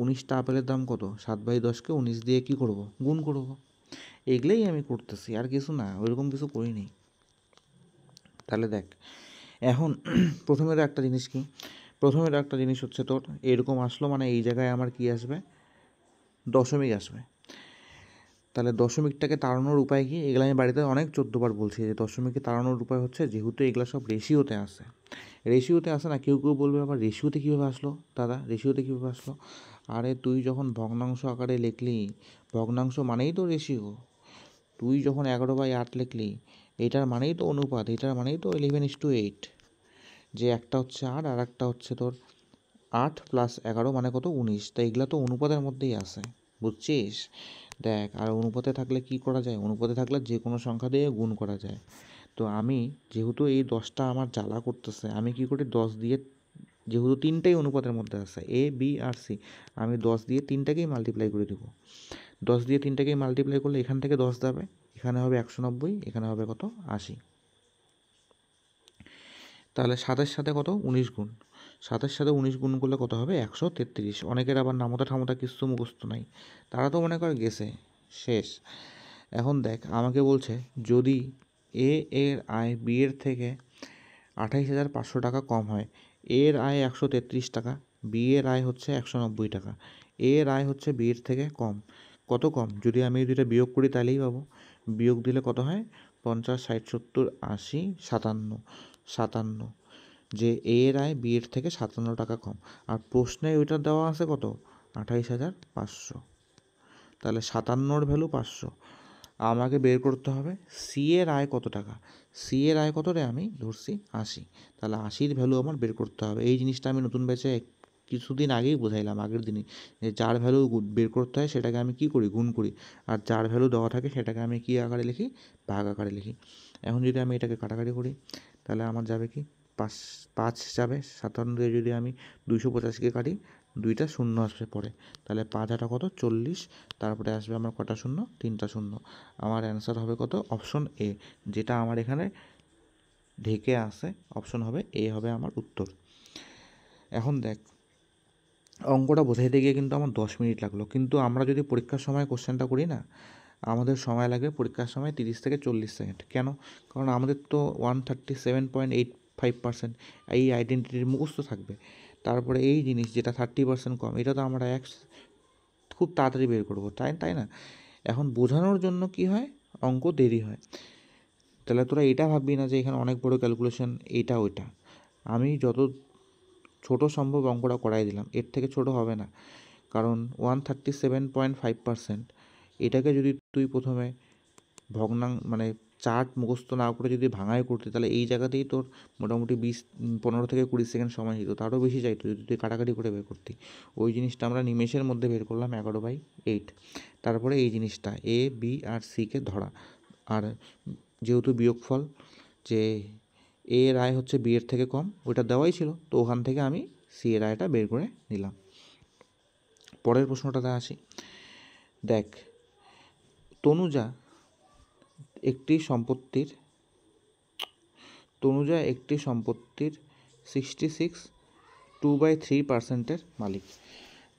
19টা আপেলের দাম কত? 7/10কে 19 দিয়ে কি করব? গুণ করব। এগুলোই আমি করতেছি, আর কিছু না, ওইরকম কিছু করিনি। তাহলে দেখ, এখন প্রথমের একটা জিনিস কি? প্রথমের একটা জিনিস হচ্ছে তোর এরকম আসলো মানে এই জায়গায় আমার কি আসবে? দশমিক আসবে। তাহলে দশমিকটাকে তাড়ানোর উপায় কি? এগুলো আমি বাড়িতে অনেক 14বার বলছি যে দশমিককে তাড়ানোর উপায় হচ্ছে, যেহেতু এগুলো সব রেশিওতে আসে, রেশিওতে আসে না, কেউ কেউ বলবে আবার রেশিওতে কীভাবে আসলো দাদা? রেশিওতে কীভাবে আসলো? আরে তুই যখন ভগ্নাংশ আকারে লিখলি, ভগ্নাংশ মানেই তো রেশিও। তুই যখন 11/8 লিখলি, এটার মানেই তো অনুপাত, এটার মানেই তো 11:8। যে একটা হচ্ছে 8 আর একটা হচ্ছে তোর 8 + 11 মানে কত? 19। তাই এগুলো তো অনুপাতের মধ্যেই আছে। বুঝছিস? দেখ, আর অনুপাতে থাকলে কি করা যায়? অনুপাতে থাকলে যে কোনো সংখ্যা দিয়ে গুণ করা যায়। তো আমি যেহেতু এই 10টা আমার জ্বালা করতেছে, আমি কি করি? 10 দিয়ে, যেহেতু তিনটেই অনুপাতের মধ্যে আছে, এ বি আর সি, আমি 10 দিয়ে তিনটাকেই মাল্টিপ্লাই করে দেবো। 10 দিয়ে তিনটাকেই মাল্টিপ্লাই করলে এখান থেকে 10 যাবে, এখানে হবে 190, এখানে হবে কত? 80। তাহলে 7-এর সাথে কত? 19 গুণ। 7-এর সাথে 19 গুণ করলে কত হবে? 133। অনেকের আবার নামতা ঠামতা কিছু মুখস্থ নাই, তারা তো মনে করে গেছে শেষ। এখন দেখ, আমাকে বলছে যদি এ এর আয় বি এর থেকে 28,500 টাকা কম হয়, এর আয় 133 টাকা, বি এর আয় হচ্ছে 190 টাকা, এর আয় হচ্ছে বি এর থেকে কম। কত কম? যদি আমি দুইটা বিয়োগ করি তাহলেই পাবো। বিয়োগ দিলে কত হয়? 50, 60, 70, 80, 57, 57। যে এর আয় বি এর থেকে 57 টাকা কম। আর প্রশ্নে ওইটা দেওয়া আছে কত? 28,500। তাহলে 57-র ভ্যালু 500। আমাকে বের করতে হবে সি এর আয় কত টাকা। সি এর আয় কত রে? আমি ধরছি 80। তাহলে 80-র ভ্যালু আমার বের করতে হবে। এই জিনিসটা আমি নতুন ব্যাচে কিছুদিন আগেই বোঝাইলাম, আগের দিনই, যে যার ভ্যালু বের করতে হয় সেটাকে আমি কি করি? গুণ করি। আর যার ভ্যালু দেওয়া থাকে সেটাকে আমি কি আকারে লিখি? ভাগ আকারে লিখি। এখন যদি আমি এটাকে কাটাকাটি করি তাহলে আমার যাবে কি? 5 5 যাবে। 57 দিয়ে যদি আমি 285-কে কাটি, দুইটা শূন্য আসবে পরে, তাহলে 5 আটা কত? 40। তারপরে আসবে আমার কটা শূন্য? 3টা শূন্য। আমার অ্যান্সার হবে কত? অপশন এ, যেটা আমার এখানে ঢেকে আছে, অপশন হবে এ, হবে আমার উত্তর। এখন দেখ, অঙ্কটা বোঝাইতে গিয়ে কিন্তু আমার 10 মিনিট লাগলো, কিন্তু আমরা যদি পরীক্ষার সময় কোশ্চেনটা করি না, আমাদের সময় লাগবে পরীক্ষার সময় 30 থেকে 40 সেকেন্ড। কেন? কারণ আমাদের তো 137.85% এই আইডেন্টিটির মুখস্থ থাকবে। তারপরে এই জিনিস যেটা 30% কম, এটা তো আমরা খুব তাড়াতাড়ি বের করবো, তাই তাই না? এখন বোঝানোর জন্য কি হয়? অঙ্ক দেরি হয়। তাহলে তোরা এটা ভাববি না যে এখানে অনেক বড় ক্যালকুলেশন, এটা ওইটা। আমি যত ছোট সম্ভব অঙ্কটা করাই দিলাম, এর থেকে ছোট হবে না। কারণ 137.5%, এটাকে যদি তুই প্রথমে মানে চার্ট মুখস্থ না করে যদি ভাঙাই করতে, তাহলে এই জায়গাতেই তোর মোটামুটি 15 থেকে 20 সেকেন্ড সময় নিত, তারও বেশি চাইতো যদি তুই কাটাকাটি করে বের করতি। ওই জিনিসটা আমরা নিমেষের মধ্যে বের করলাম 11/8। তারপরে এই জিনিসটা এ বি আর সিকে ধরা, আর যেহেতু বিয়োগফল, যে এ এর আয় হচ্ছে বি এর থেকে কম, ওইটা দেওয়াই ছিল, তো ওখান থেকে আমি সি এর আয়টা বের করে নিলাম। পরের প্রশ্নটাতে আসি। দেখ, তনুজা একটি সম্পত্তির 66 2/3%-এর মালিক।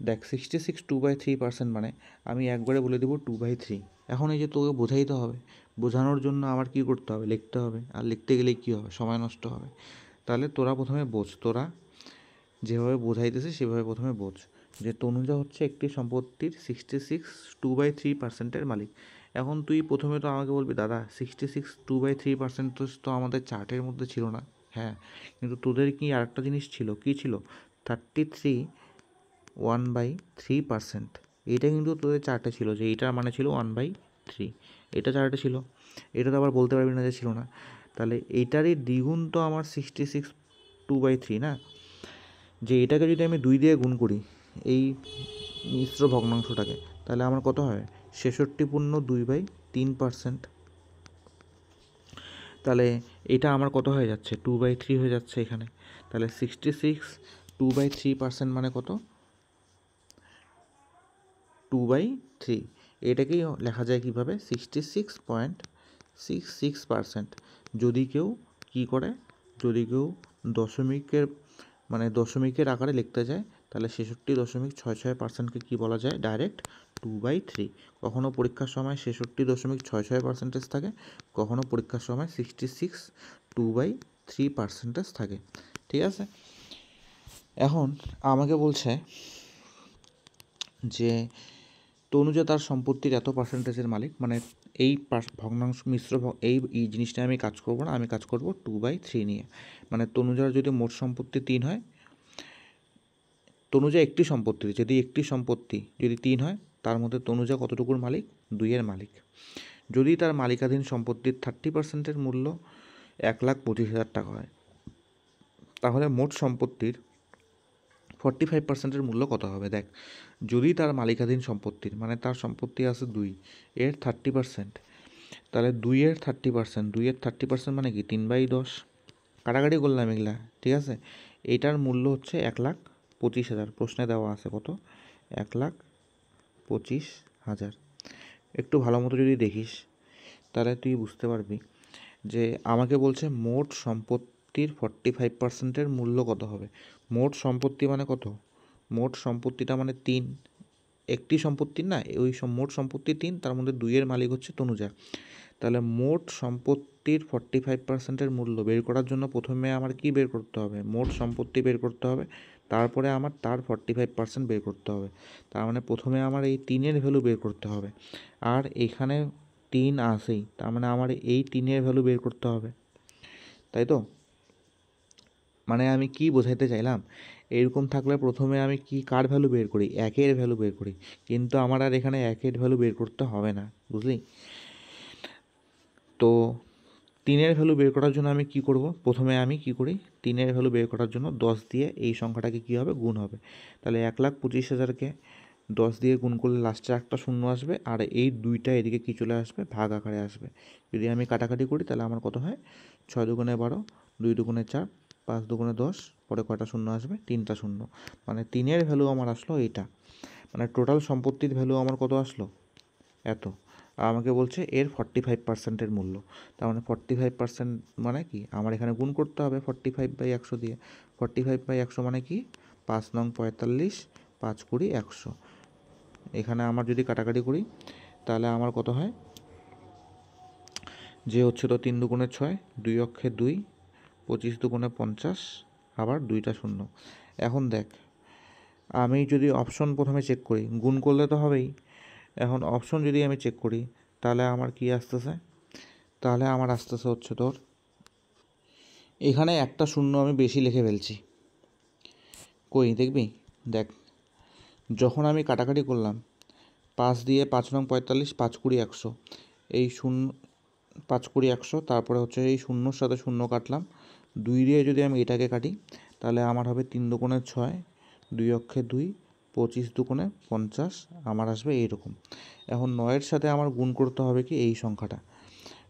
দেখ 66 2/3% মানে আমি একবারে বলে দেবো 2/3। এখন এই যে তোকে বোঝাইতে হবে, বোঝানোর জন্য আমার কী করতে হবে, লিখতে হবে, আর লিখতে গেলে কী হবে, সময় নষ্ট হবে। তাহলে তোরা প্রথমে বোঝ, তোরা যেভাবে বোঝাইতেছে সেভাবে প্রথমে বোঝ যে তনুজা হচ্ছে একটি সম্পত্তির 66 2/3%-এর মালিক। এখন তুই প্রথমে তো আমাকে বলবি, দাদা 66 2/3% তো আমাদের চার্টের মধ্যে ছিল না। হ্যাঁ, কিন্তু তোদের কি আরেকটা জিনিস ছিল, কী ছিল, 33 1/3%। এইটা কিন্তু তোদের চার্টে ছিল, যে এইটার মানে ছিল 1/3, এটা চার্টে ছিল। এটা তো আবার বলতে পারবি না যে ছিল না। তাহলে এইটারই দ্বিগুণ তো আমার 66 2/3 না, যে এটাকে যদি আমি 2 দিয়ে গুণ করি এই মিশ্র ভগ্নাংশটাকে, তাহলে আমার কত হয়, 66.2/3%। তাহলে এটা আমার কত হয়ে যাচ্ছে, 2/3 হয়ে যাচ্ছে এখানে। তাহলে 66 2/3% মানে কত, 2/3। এটাকেই লেখা যায় কীভাবে, 66.66%। যদি কেউ কী করে, যদি কেউ দশমিকের আকারে লিখতে যায়, তাহলে 66.66%কে কী বলা যায়, ডাইরেক্ট 2/3। কখনও পরীক্ষার সময় 66.66% থাকে, কখনও পরীক্ষার সময় 66 2/3% থাকে। ঠিক আছে, এখন আমাকে বলছে যে তনুজা তার সম্পত্তির এত পার্সেন্টেজের মালিক, মানে এই ভগ্নাংশ এই জিনিসটা আমি কাজ করব না, আমি কাজ করব 2/3 নিয়ে। মানে তনুজার যদি মোট সম্পত্তি 3 হয়, তনুজা একটি সম্পত্তির একটি সম্পত্তি যদি 3 হয়, তার মধ্যে তনুজা কতটুকুর মালিক, 2-এর মালিক। যদি তার মালিকাধীন সম্পত্তির 30%-এর মূল্য 1,25,000 টাকা হয়, তাহলে মোট সম্পত্তির 45%-এর মূল্য কত হবে। দেখ, যদি তার মালিকাধীন সম্পত্তির মানে তার সম্পত্তি আছে 2, এর 30%, তাহলে 2-এর 30% মানে কি 3/10। কাটাকাটি করলাম এগুলা, ঠিক আছে। এইটার মূল্য হচ্ছে 1,25,000। প্রশ্নে দেওয়া আছে কত, 1,25,000। একটু ভালো মতো যদি দেখিস তাহলে তুই বুঝতে পারবি যে আমাকে বলছে মোট সম্পত্তির 45%-এর মূল্য কত হবে। মোট সম্পত্তি মানে কত, মোট সম্পত্তিটা মানে 3, একটি সম্পত্তির না, ওই মোট সম্পত্তি 3, তার মধ্যে 2-এর মালিক হচ্ছে তনুজা। তাহলে মোট সম্পত্তির 45%-এর মূল্য বের করার জন্য প্রথমে আমার কি বের করতে হবে, মোট সম্পত্তি বের করতে হবে, তারপরে আমার তার 45% বের করতে হবে। তার মানে প্রথমে আমার এই 3-এর ভ্যালু বের করতে হবে, আর এখানে 3 আসেই, তার মানে আমার এই 3-এর ভ্যালু বের করতে হবে, তাই তো। মানে আমি কি বোঝাইতে চাইলাম, এরকম থাকলে প্রথমে আমি কার ভ্যালু বের করি, 1-এর ভ্যালু বের করি, কিন্তু আমার আর এখানে 1-এর ভ্যালু বের করতে হবে না, বুঝলি। তো 3-এর ভ্যালু বের করার জন্য আমি কি করব, প্রথমে আমি কি করি, 3-এর ভ্যালু বের করার জন্য 10 দিয়ে এই সংখ্যাটাকে কী হবে, গুণ হবে। তাহলে 1,25,000-কে 10 দিয়ে গুণ করলে লাস্টে একটা শূন্য আসবে, আর এই 2টা এদিকে কি চলে আসবে, ভাগ আকারে আসবে। যদি আমি কাটাকাটি করি তাহলে আমার কত হয়, 6 দুগুণে 12, 2 দুগুণে 4, 5 দুগুণে 10, পরে কয়টা শূন্য আসবে, 3টা শূন্য। মানে 3-এর ভ্যালু আমার আসলো এইটা, মানে টোটাল সম্পত্তির ভ্যালু আমার কত আসলো, এত। আর আমাকে বলছে এর 45%-এর মূল্য। তার মানে 45% মানে কি, আমার এখানে গুণ করতে হবে 45/100 দিয়ে। 45/100 মানে কি, 5 নং 45, 5 কুড়ি 100। এখানে আমার যদি কাটাকাটি করি তাহলে আমার কত হয়, যে হচ্ছে তো 3 দুগুণে 6, 2 অক্ষে 2, 25 দুগুণে 50, আবার 2টা শূন্য। এখন দেখ, আমি যদি অপশন প্রথমে চেক করি, গুণ করলে তো হবেই। এখন অপশন যদি আমি চেক করি তাহলে আমার কি আসতেছে, তাহলে আমার আসতেছে হচ্ছে তোর, এখানে একটা শূন্য আমি বেশি লিখে ফেলছি, কই দেখবি, দেখ যখন আমি কাটাকাটি করলাম 5 দিয়ে 5 নং 45, 5 কুড়ি 100, এই 5 কুড়ি 100, তারপরে হচ্ছে এই শূন্যর সাথে শূন্য কাটলাম, 2 দিয়ে যদি আমি এটাকে কাটি তাহলে আমার হবে 3 দুগুণে 6, 2 অক্ষে 2, 25 দুগুণে 50, আমার আসবে এইরকম। এখন 9-এর সাথে আমার গুণ করতে হবে কি, এই সংখ্যাটা।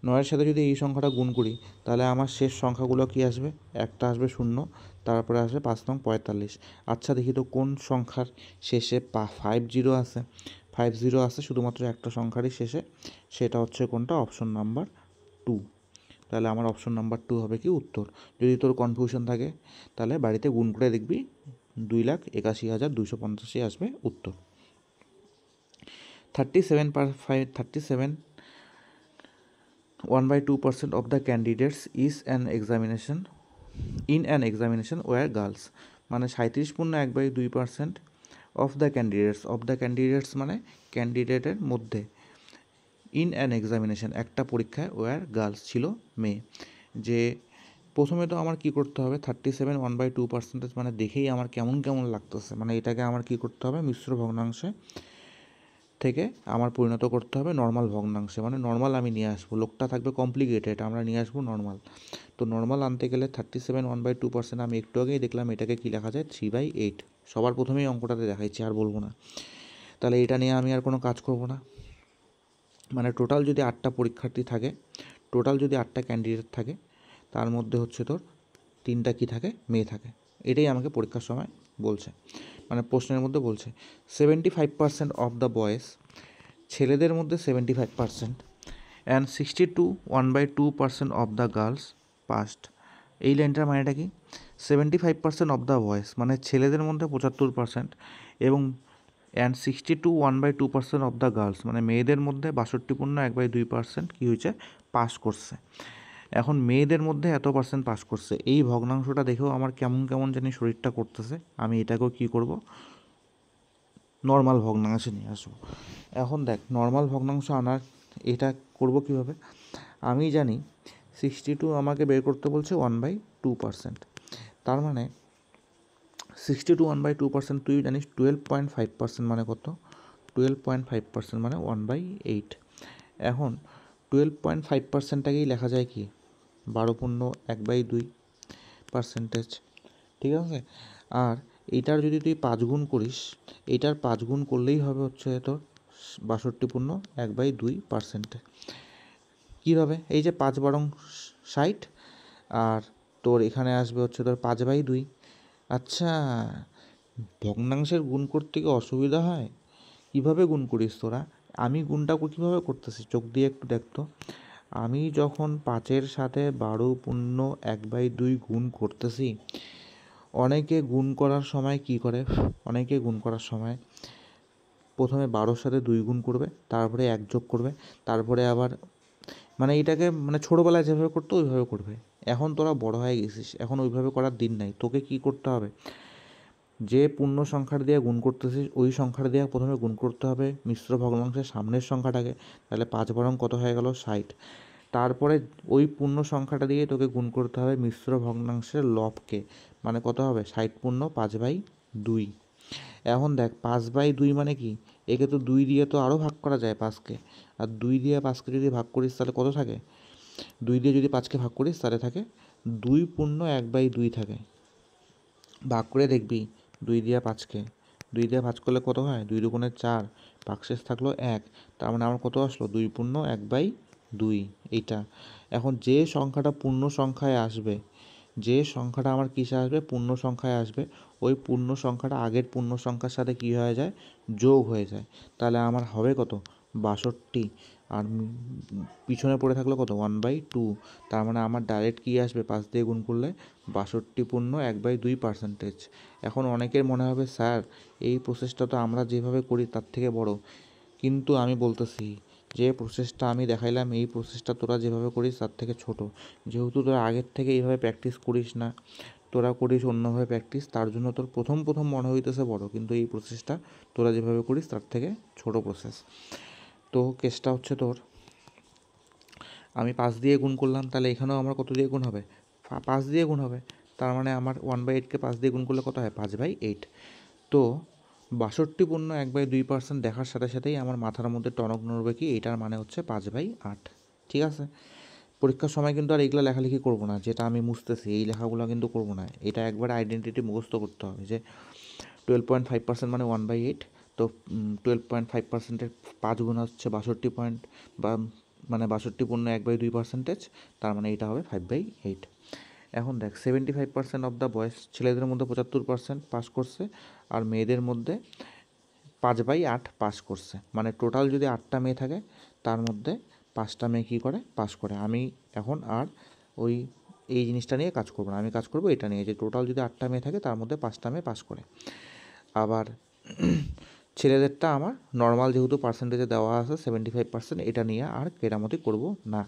9-এর সাথে যদি এই সংখ্যাটা গুণ করি তাহলে আমার শেষ সংখ্যাগুলো কি আসবে, একটা আসবে শূন্য, তারপরে আসবে 5 নং 45। আচ্ছা দেখি তো কোন সংখ্যার শেষে 50 আছে, 50 আছে শুধুমাত্র একটা সংখ্যারই শেষে, সেটা হচ্ছে কোনটা, অপশন নাম্বার 2। তাহলে আমার অপশন নাম্বার 2 হবে কি উত্তর। যদি তোর কনফিউশন থাকে তাহলে বাড়িতে গুণ করে দেখবি 2,81,285 আসবে উত্তর। 37 1/2% of the candidates in an examination were girls, মানে 37.1/2% অফ দ্য ক্যান্ডিডেটস মানে ক্যান্ডিডেটের মধ্যে, ইন অ্যান এক্সামিনেশন একটা পরীক্ষায় ওয়ার গার্লস ছিল মেয়ে। যে প্রথমে তো আমার কি করতে হবে 37 1/2% মানে দেখেই আমার কেমন কেমন লাগতেছে, মানে এটাকে আমার কি করতে হবে মিশ্র ভগ্নাংশে থেকে আমার পরিণত করতে হবে নর্মাল ভগ্নাংশে, মানে নর্মাল আমি নিয়ে আসবো, লোকটা থাকবে কমপ্লিকেটেড, আমরা নিয়ে আসবো নর্মাল। তো নর্মাল আনতে গেলে 37 1/2% আমি একটু আগেই দেখলাম এটাকে কি লেখা যায় 3/8, সবার প্রথমেই অঙ্কটাতে দেখাইছি আর বলবো না। তাহলে এটা নিয়ে আমি আর কোনো কাজ করব না। মানে টোটাল যদি 8টা পরীক্ষার্থী থাকে, টোটাল যদি 8টা ক্যান্ডিডেট থাকে, তার মধ্যে হচ্ছে তোর 3টা কি থাকে মেয়ে থাকে, এটাই আমাকে পরীক্ষার সময় বলছে, মানে প্রশ্নের মধ্যে বলছে। 75% অফ দ্য বয়েজ, ছেলেদের মধ্যে 75%, and 1/2% of the girls past. এই লাইনটার মানেটা কি 75% অফ দ্য বয়েজ মানে ছেলেদের মধ্যে 75% এবং অ্যান্ড 1/2% অফ দ্য গার্লস মানে মেয়েদের মধ্যে 62.1/2% কী হয়েছে পাস করছে। এখন মেয়েদের মধ্যে এত পার্সেন্ট পাস করছে, এই ভগ্নাংশটা দেখেও আমার কেমন কেমন জানি শরীরটা করতেছে, আমি এটাকেও কী করব নর্মাল ভগ্নাংশে নিয়ে আসবো। এখন দেখ নর্মাল ভগ্নাংশ আনার এটা করব কিভাবে, আমি জানি 62 আমাকে বের করতে বলছে 1/2%, তার মানে 62 1/2% তুই জানিস 12.5% মানে কত, 12.5% মানে 1/8। এখন 12.5%টাকেই লেখা যায় কি 12.1/2%, ঠিক আছে। আর এইটার যদি তুই 5 গুণ করিস, এইটার 5 গুণ করলেই হবে হচ্ছে তোর 62.1/2%। কীভাবে, এই যে 5 বারং 60 আর তোর এখানে আসবে হচ্ছে তোর 5/2। আচ্ছা, ভগ্নাংশের গুণ করতে কি অসুবিধা হয়? কীভাবে গুণ করিস তোরা? আমি গুণটা কীভাবে করতেছি চোখ দিয়ে একটু দেখতো। আমি যখন 5-এর সাথে 12.1/2 গুণ করতেছি, অনেকে গুণ করার সময় কি করে, অনেকে গুণ করার সময় প্রথমে 12-র সাথে 2 গুণ করবে, তারপরে 1 যোগ করবে, তারপরে আবার মানে এটাকে মানে ছোটোবেলায় যেভাবে করতো ওইভাবে করবে। এখন তোরা বড় হয়ে গেছিস, এখন ওইভাবে করার দিন নাই, তোকে কি করতে হবে, যে পূর্ণ সংখ্যার দিয়ে গুণ করতেছিস ওই সংখ্যার দিয়ে প্রথমে গুণ করতে হবে মিশ্র ভগ্নাংশের সামনের সংখ্যাটাকে, তাহলে 5 বরং কত হয়ে গেল 60, তারপরে ওই পূর্ণ সংখ্যাটা দিয়ে তোকে গুণ করতে হবে মিশ্র ভগ্নাংশের লবকে, মানে কত হবে 60 পূর্ণ 5/2। এখন দেখ 5/2 মানে কি, একে তো 2 দিয়ে তো আরও ভাগ করা যায় 5কে, আর 2 দিয়ে 5কে যদি ভাগ করিস তাহলে কত থাকে, 2 দিয়ে যদি 5কে ভাগ করিস তাহলে থাকে 2 পূর্ণ 1/2 থাকে। ভাগ করে দেখবি 2 দিয়ে 5কে, 2 দিয়ে ভাগ করলে কত হয় 2 দুগুণে 4, ভাগশেষ থাকলো 1, তার মানে আমার কত আসলো 2 পূর্ণ 1/2 এইটা। এখন যে সংখ্যাটা পূর্ণ সংখ্যায় আসবে, যে সংখ্যাটা আমার কিসে আসবে পূর্ণ সংখ্যায় আসবে, ওই পূর্ণ সংখ্যাটা আগের পূর্ণ সংখ্যার সাথে কী হয়ে যায় যোগ হয়ে যায়, তাহলে আমার হবে কত 62, আর পিছনে পড়ে থাকলো কত 1/2, তার মানে আমার ডাইরেক্ট কী আসবে 5 দিয়ে গুণ করলে 62 পূর্ণ 1/2%। এখন অনেকের মনে হবে স্যার এই প্রসেসটা তো আমরা যেভাবে করি তার থেকে বড়, কিন্তু আমি বলতেছি যে প্রসেসটা আমি দেখাইলাম এই প্রসেসটা তোরা যেভাবে করিস তার থেকে ছোট, যেহেতু তোরা আগের থেকে এইভাবে প্র্যাকটিস করিস না, তোরা করিস অন্যভাবে প্র্যাকটিস, তার জন্য তোর প্রথম মনে হইতেছে বড়, কিন্তু এই প্রসেসটা তোরা যেভাবে করিস তার থেকে ছোট প্রসেস। তো কেসটা হচ্ছে তোর আমি 5 দিয়ে গুণ করলাম, তাহলে এখানেও আমার কত দিয়ে গুণ হবে 5 দিয়ে গুণ হবে, তার মানে আমার 1/8কে 5 দিয়ে গুণ করলে কত হয় 5/8। তো 62 পূর্ণ 1/2% দেখার সাথে সাথেই আমার মাথার মধ্যে টনক নড়বে কি এটার মানে হচ্ছে 5/8, ঠিক আছে। পরীক্ষার সময় কিন্তু আর এইগুলো লেখালেখি করবো না, যেটা আমি মুছতেছি এই লেখাগুলো কিন্তু করবো না, এটা একবার আইডেন্টিটি মুখস্থ করতে হবে যে 12.5% মানে 1/8, তো 12.5%-এর 5 গুণ হচ্ছে 62 পয়েন্ট বা মানে 62 পূর্ণ 1/2%, তার মানে এটা হবে 5/8। এখন দেখ 75% অফ দ্য বয়েজ, ছেলেদের মধ্যে 75% পাস করছে আর মেয়েদের মধ্যে 5/8 পাস করছে, মানে টোটাল যদি 8টা মেয়ে থাকে তার মধ্যে 5টা মেয়ে কী করে পাস করে। আমি এখন আর এই জিনিসটা নিয়ে কাজ করবো না, আমি কাজ করবো এটা নিয়ে যে টোটাল যদি 8টা মেয়ে থাকে তার মধ্যে 5টা মেয়ে পাস করে। আবার ছেলেদেরটা আমার নর্মাল যেহেতু পার্সেন্টেজে দেওয়া আছে 75%, এটা নিয়ে আর কেরামতি করব না।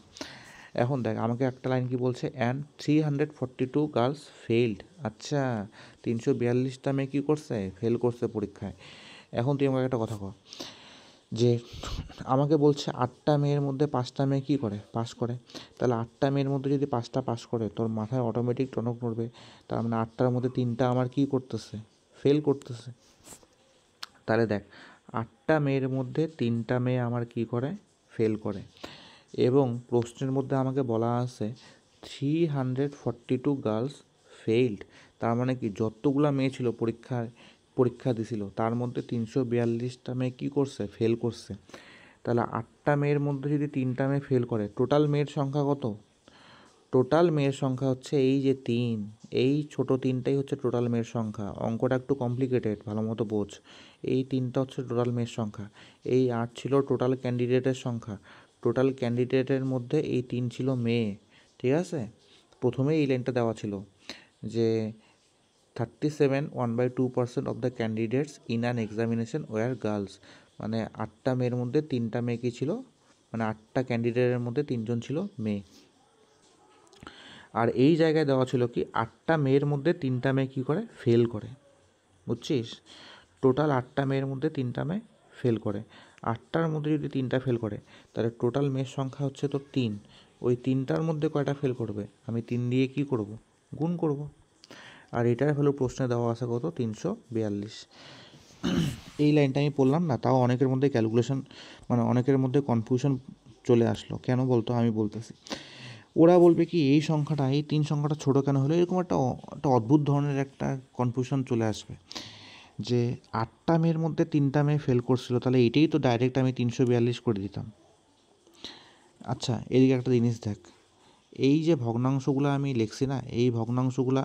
এখন দেখ আমাকে একটা লাইন কি বলছে, অ্যান্ড 342 গার্লস ফেইল্ড। আচ্ছা, 342টা মেয়ে কী করছে, ফেল করছে পরীক্ষায়। এখন তুই আমাকে একটা কথা কর যে আমাকে বলছে 8টা মেয়ের মধ্যে 5টা মেয়ে কী করে পাস করে, তাহলে 8টা মেয়ের মধ্যে যদি 5টা পাস করে তোর মাথায় অটোমেটিক টনক নড়বে, তার মানে 8টার মধ্যে 3টা আমার কী করতেছে, ফেল করতেছে। তাহলে দেখ 8টা মেয়ের মধ্যে 3টা মেয়ে আমার কী করে, ফেল করে। এবং প্রশ্নের মধ্যে আমাকে বলা আছে 342 গার্লস ফেইল্ড, তার মানে কি যতগুলো মেয়ে ছিল পরীক্ষা দিছিল তার মধ্যে 342টা মেয়ে কী করছে, ফেল করছে। তাহলে 8টা মেয়ের মধ্যে যদি 3টা মেয়ে ফেল করে, টোটাল মেয়ের সংখ্যা কত? টোটাল মেয়ের সংখ্যা হচ্ছে এই যে 3, এই ছোট 3টাই হচ্ছে টোটাল মেয়ের সংখ্যা। অঙ্কটা একটু কমপ্লিকেটেড, ভালো মতো বোঝ। এই 3টা হচ্ছে টোটাল মেয়ের সংখ্যা। এই 8 ছিল টোটাল ক্যান্ডিডেটের সংখ্যা। টোটাল ক্যান্ডিডেটের মধ্যে এই 3 ছিল মেয়ে, ঠিক আছে। প্রথমেই এই লাইনটা দেওয়া ছিল যে 37 1/2% of the candidates in an examination were girls, মানে 8টা মেয়ের মধ্যে 3টা মেয়ে কী ছিল, মানে 8টা ক্যান্ডিডেটের মধ্যে 3জন ছিল মেয়ে। আর এই জায়গায় দেওয়া ছিল কি 8টা মেয়ের মধ্যে 3টা মেয়ে কী করে, ফেল করে। বুঝছিস, টোটাল 8টা মেয়ের মধ্যে 3টা মেয়ে ফেল করে। 8টার মধ্যে যদি 3টা ফেল করে তাহলে টোটাল মেয়ের সংখ্যা হচ্ছে তোর 3। ওই 3টার মধ্যে কয়টা ফেল করবে, আমি 3 দিয়ে কী করব, গুণ করব। আর এটার ভ্যালু প্রশ্নে দেওয়া আছে কত, 342। এই লাইনটা আমি পড়লাম না, তাও অনেকের মধ্যে ক্যালকুলেশন, মানে অনেকের মধ্যে কনফিউশন চলে আসলো। কেন বলতো, আমি বলতেছি। ওরা বলবে কি এই সংখ্যাটা, এই 3 সংখ্যাটা ছোটো কেন হলো, এরকম একটা অদ্ভুত ধরনের একটা কনফিউশন চলে আসবে যে 8টা মেয়ের মধ্যে 3টা মেয়ে ফেল করছিল, তাহলে এটাই তো ডাইরেক্ট আমি 342 করে দিতাম। আচ্ছা, এদিকে একটা জিনিস দেখ, এই যে ভগ্নাংশগুলো আমি লিখছি না, এই ভগ্নাংশগুলা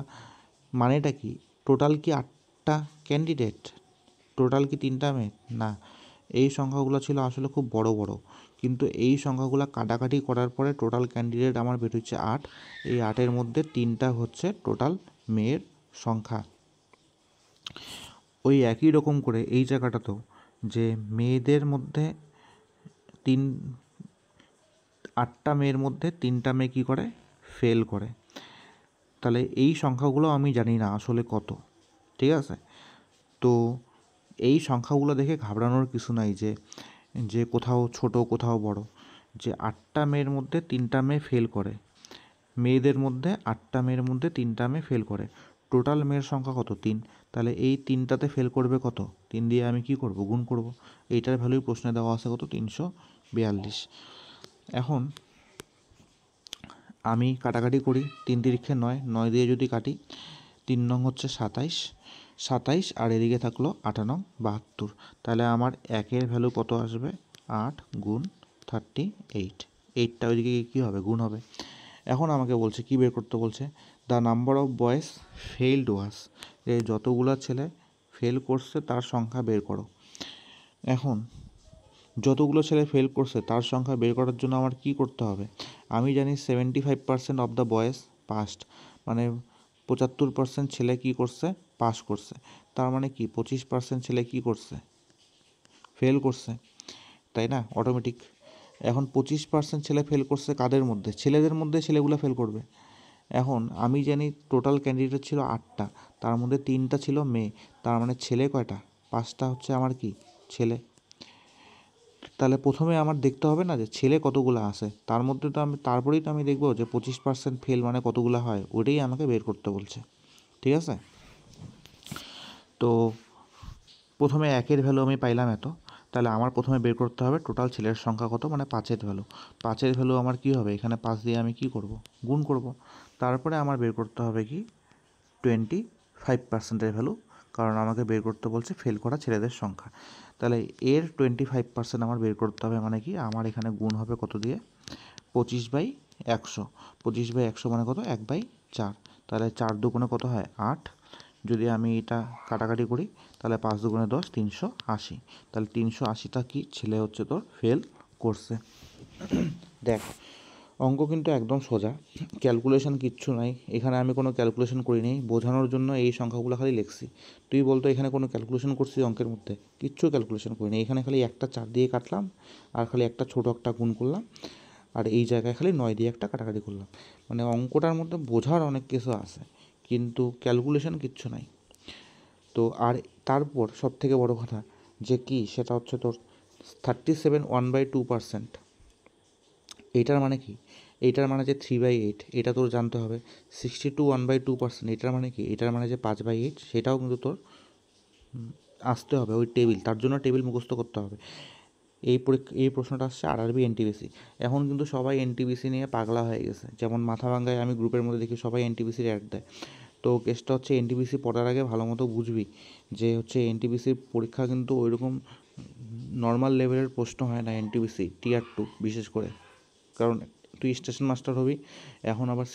মানেটা কি, টোটাল কি 8টা ক্যান্ডিডেট, টোটাল কি 3টা মেয়ে না, এই সংখ্যাগুলো ছিল আসলে খুব বড় বড়, কিন্তু এই সংখ্যাগুলো কাটাকাটি করার পরে টোটাল ক্যান্ডিডেট আমার বেরোচ্ছে 8। এই 8-এর মধ্যে 3টা হচ্ছে টোটাল মেয়ের সংখ্যা। ওই একই রকম করে এই জায়গাটাতেও যে মেয়েদের মধ্যে 8টা মেয়ের মধ্যে 3টা মেয়ে কী করে, ফেল করে। তাহলে এই সংখ্যাগুলো আমি জানি না আসলে কত, ঠিক আছে। তো এই সংখ্যাগুলো দেখে ঘাবড়ানোর কিছু নাই যে কোথাও ছোট কোথাও বড়, যে 8টা মেয়ের মধ্যে 3টা মেয়ে ফেল করে, মেয়েদের মধ্যে 8টা মেয়ের মধ্যে 3টা মেয়ে ফেল করে, টোটাল মেয়ের সংখ্যা কত, 3। তাহলে এই 3টাতে ফেল করবে কত, 3 দিয়ে আমি কি করব, গুণ করব। এইটার ভ্যালুই প্রশ্নে দেওয়া আছে কত, 342। এখন আমি কাটাকাটি করি, 3 তিরিক্ষে 9, 9 দিয়ে যদি কাটি 3 নং হচ্ছে 27, আর এদিকে থাকলো 8 নং 72। তাহলে আমার একের ভ্যালু কত আসবে, 8 গুণ 38। 8টা ওইদিকে কী হবে, গুণ হবে। এখন আমাকে বলছে কি বের করতে বলছে, the number of boys failed was, এই যতগুলো ছেলে ফেল করছে তার সংখ্যা বের করো। এখন যতগুলো ছেলে ফেল করছে তার সংখ্যা বের করার জন্য আমার কি করতে হবে, আমি জানি 75% অফ দ্য বয়েজ পাস্ট, মানে 75% ছেলে কি করছে, পাস করছে। তার মানে কি 25% ছেলে কি করছে, ফেল করছে, তাই না, অটোমেটিক। এখন 25% ছেলে ফেল করছে কাদের মধ্যে, ছেলেদের মধ্যে ছেলেগুলো ফেল করবে। এখন আমি জানি টোটাল ক্যান্ডিডেট ছিল 8টা, তার মধ্যে 3টা ছিল মেয়ে, তার মানে ছেলে কয়টা, 5টা হচ্ছে আমার কি, ছেলে। তাহলে প্রথমে আমার দেখতে হবে না যে ছেলে কতগুলো আছে, তার মধ্যে তো আমি তারপরেই তো আমি দেখবো যে 25% ফেল মানে কতগুলো হয়, ওইটাই আমাকে বের করতে বলছে, ঠিক আছে। তো প্রথমে একের ভ্যালু আমি পাইলাম এত, তাহলে আমার প্রথমে বের করতে হবে টোটাল ছেলের সংখ্যা কত, মানে 5-এর ভ্যালু। 5-এর ভ্যালু আমার কি হবে, এখানে 5 দিয়ে আমি কি করব, গুণ করব। তারপরে আমার বের করতে হবে কি 25%-এর ভ্যালু, কারণ আমাকে বের করতে বলছে ফেল করা ছেলেদের সংখ্যা। তাহলে এর 25% আমার বের করতে হবে, মানে কি আমার এখানে গুণ হবে কত দিয়ে, 25/100। 25/100 মানে কত, 1/4। তাহলে 4 দুগুণে কত হয়, 8। যদি আমি এটা কাটাকাটি করি তাহলে 5 দুগুণে 10, 380। তাহলে 380টা কি ছেলে হচ্ছে তোর ফেল করছে। দেখ, অঙ্ক কিন্তু একদম সোজা, ক্যালকুলেশন কিচ্ছু নাই এখানে, আমি কোনো ক্যালকুলেশন করিনি, বোঝানোর জন্য এই সংখ্যাগুলো খালি লিখছি। তুই বলতো এখানে কোনো ক্যালকুলেশন করছিস অঙ্কের মধ্যে? কিচ্ছু ক্যালকুলেশন করিনি, এখানে খালি একটা 4 দিয়ে কাটলাম, আর খালি একটা ছোটো একটা গুণ করলাম, আর এই জায়গায় খালি 9 দিয়ে একটা কাটাকাটি করলাম। মানে অঙ্কটার মধ্যে বোঝার অনেক কিছু আছে, কিন্তু ক্যালকুলেশন কিচ্ছু নাই। তো আর তারপর সব থেকে বড়ো কথা যে কি, সেটা হচ্ছে তোর 37 1/2%। এইটার মানে কি? এইটার মানে যে 3/8, এটা তোর জানতে হবে। 62 1/2%, এটার মানে কি? এটার মানে যে 5/8, সেটাও কিন্তু তোর আসতে হবে ওই টেবিল, তার জন্য টেবিল মুখস্থ করতে হবে। এই প্রশ্নটা আসছে আরআরবি এনটিপিসি। এখন কিন্তু সবাই এনটিপিসি নিয়ে পাগলা হয়ে গেছে, যেমন মাথা ভাঙ্গায় আমি গ্রুপের মধ্যে দেখি সবাই এনটিপিসির অ্যাড দেয়। তো কেসটা হচ্ছে এনটিপিসি পড়ার আগে ভালো মতো বুঝবি যে হচ্ছে এনটিপিসির পরীক্ষা কিন্তু ওইরকম নর্মাল লেভেলের প্রশ্ন হয় না, এনটিপিসি টিয়ার 2 বিশেষ করে। কারণ তুই স্টেশন মাস্টার হবি, এখন আবার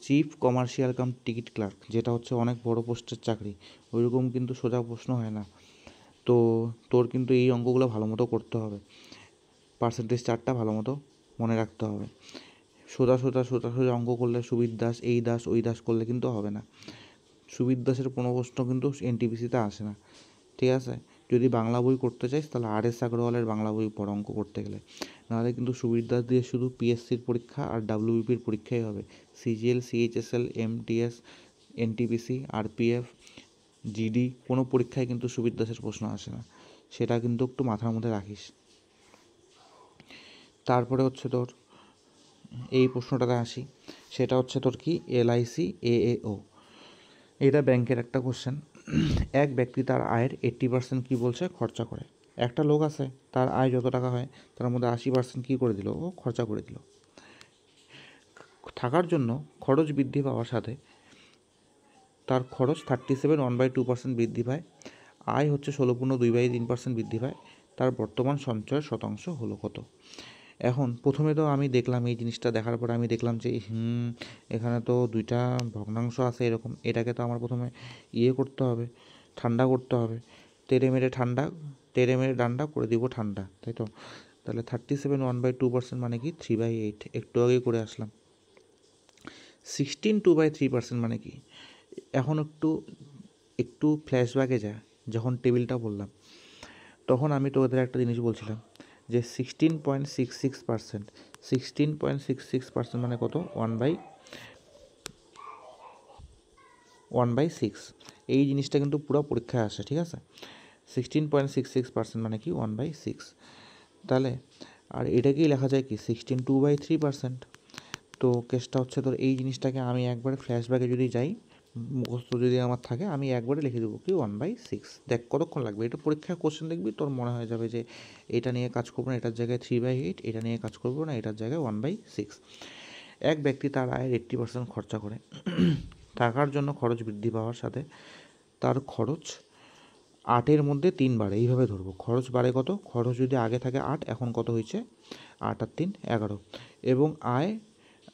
chief commercial cum ticket clerk, যেটা হচ্ছে অনেক বড় পোস্টের চাকরি, ওইরকম কিন্তু সোজা প্রশ্ন হয় না। তো তোর কিন্তু এই অঙ্কগুলো ভালো মতো করতে হবে, পার্সেন্টেজ চার্টটা ভালো মতো মনে রাখতে হবে। সোজা সোজা সোজা সোজা অঙ্ক করলে সুবীর দাস এই দাস ওই দাস করলে কিন্তু হবে না। সুবীর দাসের কোনো প্রশ্ন কিন্তু এনটিপিসিতে আসে না, ঠিক আছে? যদি বাংলা বই করতে চাইস তাহলে আর.এস. আগরওয়ালের বাংলা বই পড় অঙ্ক করতে গেলে, নাহলে কিন্তু সুবীর দাস দিয়ে শুধু পিএসসির পরীক্ষা আর ডাব্লিউবিপির পরীক্ষাই হবে। CGL, CHSL, MTS, NTPC, RPF, GD কোনো পরীক্ষায় কিন্তু সুবীর দাসের প্রশ্ন আসে না, সেটা কিন্তু একটু মাথার মধ্যে রাখিস। তারপরে হচ্ছে তোর এই প্রশ্নটাতে আসি, সেটা হচ্ছে তোর কি এলআইসি এএও, এটা ব্যাংকের একটা কোশ্চেন। এক ব্যক্তি তার আয়ের 80% কী বলছে খরচা করে। একটা লোক আছে, তার আয় যত টাকা হয় তার মধ্যে 80% কী করে দিল? ও খরচা করে দিল। থাকার জন্য খরচ বৃদ্ধি পাওয়ার সাথে তার খরচ 37 1/2% বৃদ্ধি পায়, আয় হচ্ছে 16.2/3% বৃদ্ধি পায়, তার বর্তমান সঞ্চয়ের শতাংশ হলো কত? এখন প্রথমে তো আমি দেখলাম, এই জিনিসটা দেখার পরে আমি দেখলাম যে এখানে তো দুইটা ভগ্নাংশ আছে এরকম, এটাকে তো আমার প্রথমে করতে হবে, ঠান্ডা করতে হবে। তেড়ে মেরে ডান্ডা করে দিব ঠান্ডা, তাই তো? তাহলে 37 1/2% মানে কি 3/8, একটু আগেই করে আসলাম। 16 2/3% মানে কি? এখন একটু একটু ফ্ল্যাশব্যাকে যা, যখন টেবিলটা বললাম তখন আমি তোদের একটা জিনিস বলছিলাম যে 16.66%, 16.66% মানে কত? 1/6। এই জিনিসটা কিন্তু পুরো পরীক্ষায় আসে, ঠিক আছে? 16.66% মানে কি 1/6। তাহলে আর এটাকেই লেখা যায় কি 16.2/3%। তো কেসটা হচ্ছে তোর এই জিনিসটাকে আমি একবারে ফ্ল্যাশব্যাকে যদি যাই, মুখস্থ যদি আমার থাকে, আমি একবারে লিখে দেবো কি 1/6। দেখ কতক্ষণ লাগবে, এটা পরীক্ষার কোশ্চেন দেখবি তোর মনে হয়ে যাবে যে এটা নিয়ে কাজ করবো না, এটার জায়গায় 3/8, এটা নিয়ে কাজ করবো না, এটার জায়গায় 1/6। এক ব্যক্তি তার আয়ের 80% খরচা করে, থাকার জন্য খরচ বৃদ্ধি পাওয়ার সাথে তার খরচ 8-এর মধ্যে 3 বাড়ে, এইভাবে ধরবো। খরচ বাড়ে কত? খরচ যদি আগে থাকে 8, এখন কত হয়েছে? 8 আর 3 11। এবং আয়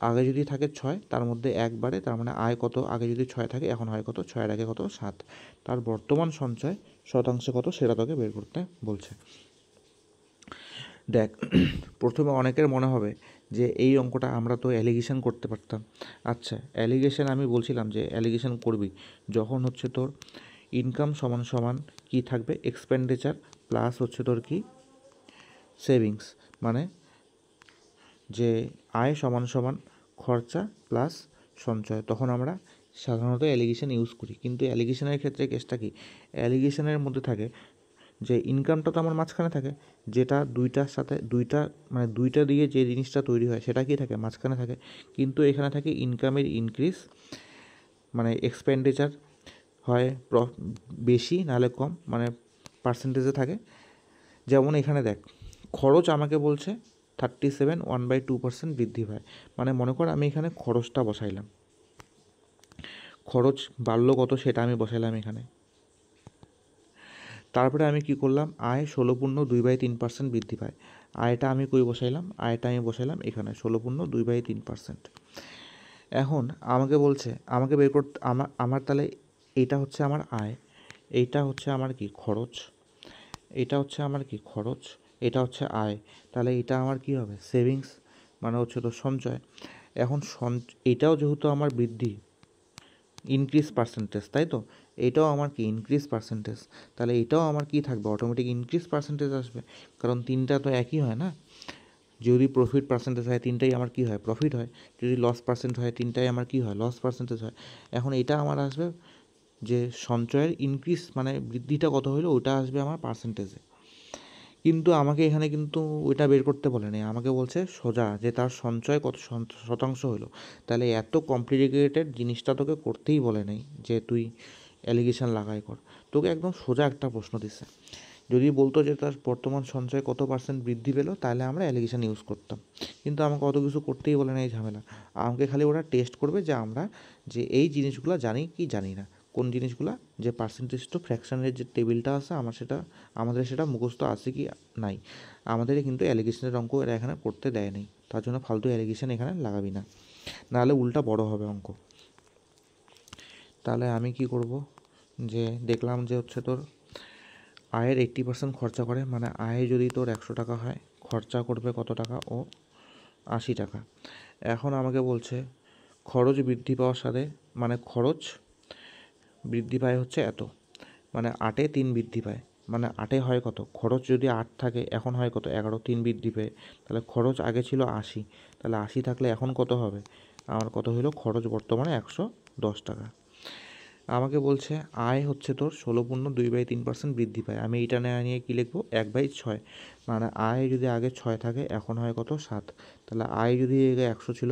আগে যদি থাকে 6, তার মধ্যে 1 বাড়ে, তার মানে আয় কত? আগে যদি 6 থাকে এখন হয় কত? 6-এর আগে কত? 7। তার বর্তমান সঞ্চয় শতাংশ কত সেটা তোকে বের করতে বলছে। দেখ, প্রথমে অনেকের মনে হবে যে এই অঙ্কটা আমরা তো অ্যালিগেশন করতে পারতাম। আচ্ছা, অ্যালিগেশন আমি বলছিলাম যে অ্যালিগেশন করবি যখন হচ্ছে তোর ইনকাম সমান সমান কী থাকবে? এক্সপেন্ডিচার প্লাস হচ্ছে তোর কি সেভিংস, মানে যে আয় সমান সমান খরচা প্লাস সঞ্চয়, তখন আমরা সাধারণত অ্যালিগেশন ইউজ করি। কিন্তু অ্যালিগেশনের ক্ষেত্রে কেসটা কি? অ্যালিগেশনের মধ্যে থাকে যে ইনকামটা তো আমার মাঝখানে থাকে, যেটা দুইটার সাথে মানে দুইটা দিয়ে যে জিনিসটা তৈরি হয় সেটা কি থাকে? মাঝখানে থাকে। কিন্তু এখানে থাকে ইনকামের ইনক্রিজ, মানে এক্সপেন্ডিচার হয় বেশি নাহলে কম, মানে পার্সেন্টেজে থাকে। যেমন এখানে দেখ, খরচ আমাকে বলছে 37 1/2% বৃদ্ধি পায়, মানে মনে কর আমি এখানে খরচটা বসাইলাম, খরচ বাড়লো কত সেটা আমি বসাইলাম এখানে। তারপরে আমি কি করলাম? আয় 16.2/3% বৃদ্ধি পায়, আয়টা আমি কই বসাইলাম? আয়টা আমি বসাইলাম এখানে 16.2/3%। এখন আমাকে বলছে, আমাকে বের করতে, আমার তাহলে এইটা হচ্ছে আমার আয়, এইটা হচ্ছে আমার কি খরচ, এটা হচ্ছে আমার কি খরচ, এটা হচ্ছে আয়, তাহলে এটা আমার কি হবে সেভিংস, মানে হচ্ছে তো সঞ্চয়। এখন এটাও যেহেতু আমার বৃদ্ধি ইনক্রিজ পার্সেন্টেজ, তাই তো এটাও আমার কি ইনক্রিজ পার্সেন্টেজ, তাহলে এটাও আমার কি থাকবে অটোমেটিক ইনক্রিজ পার্সেন্টেজ আসবে, কারণ তিনটা তো একই হয় না। যদি প্রফিট পার্সেন্টেজ হয় তিনটাই আমার কি হয় প্রফিট হয়, যদি লস পার্সেন্ট হয় তিনটাই আমার কি হয় লস পার্সেন্টেজ হয়। এখন এটা আমার আসবে যে সঞ্চয়ের ইনক্রিজ মানে বৃদ্ধিটা কত হলো ওটা আসবে আমার পার্সেন্টেজে। কিন্তু আমাকে এখানে কিন্তু ওইটা বের করতে বলে নেই, আমাকে বলছে সোজা যে তার সঞ্চয় কত শতাংশ হলো। তাহলে এত কমপ্লিকেটেড জিনিসটা তোকে করতেই বলে নেই যে তুই অ্যালিগেশন লাগাই কর, তোকে একদম সোজা একটা প্রশ্ন দিচ্ছে। যদি বলতো যে তার বর্তমান সঞ্চয় কত পার্সেন্ট বৃদ্ধি পেলো তাহলে আমরা অ্যালিগেশন ইউজ করতাম, কিন্তু আমাকে অত কিছু করতেই বলে না এই ঝামেলা। আমাকে খালি ওরা টেস্ট করবে যে আমরা যে এই জিনিসগুলো জানি কি জানি না, কোন জিনিসগুলো যে পার্সেন্টেজ টু ফ্র্যাকশনের যে টেবিলটা আছে আমাদের সেটা মুখস্থ আছে কি নাই। আমাদের কিন্তু অ্যালিগেশনের অঙ্ক এরা এখানে করতে দেয় নেই, তার জন্য ফালতু অ্যালিগেশন এখানে লাগাবি না, নাহলে উল্টা বড় হবে অঙ্ক। তাহলে আমি কি করব, যে দেখলাম যে হচ্ছে তোর আয়ের 80% খরচা করে, মানে আয় যদি তোর 100 টাকা হয় খরচা করবে কত টাকা, ও 80 টাকা। এখন আমাকে বলছে খরচ বৃদ্ধি পাওয়ার সাথে, মানে খরচ বৃদ্ধি পায় হচ্ছে এত, মানে 8-এ 3 বৃদ্ধি পায়, মানে 8-এ হয় কত, খরচ যদি 8 থাকে এখন হয় কত 11, 3 বৃদ্ধি পায়, তাহলে খরচ আগে ছিল 80, তাহলে 80 থাকলে এখন কত হবে আমার, কত হলো খরচ বর্তমানে 110 টাকা। আমাকে বলছে আয় হচ্ছে তোর 16.2/3% বৃদ্ধি পায়, আমি এইটা নিয়ে কী লিখবো 1/6, মানে আয় যদি আগে 6 থাকে এখন হয় কত 7, তাহলে আয় যদি আগে 100 ছিল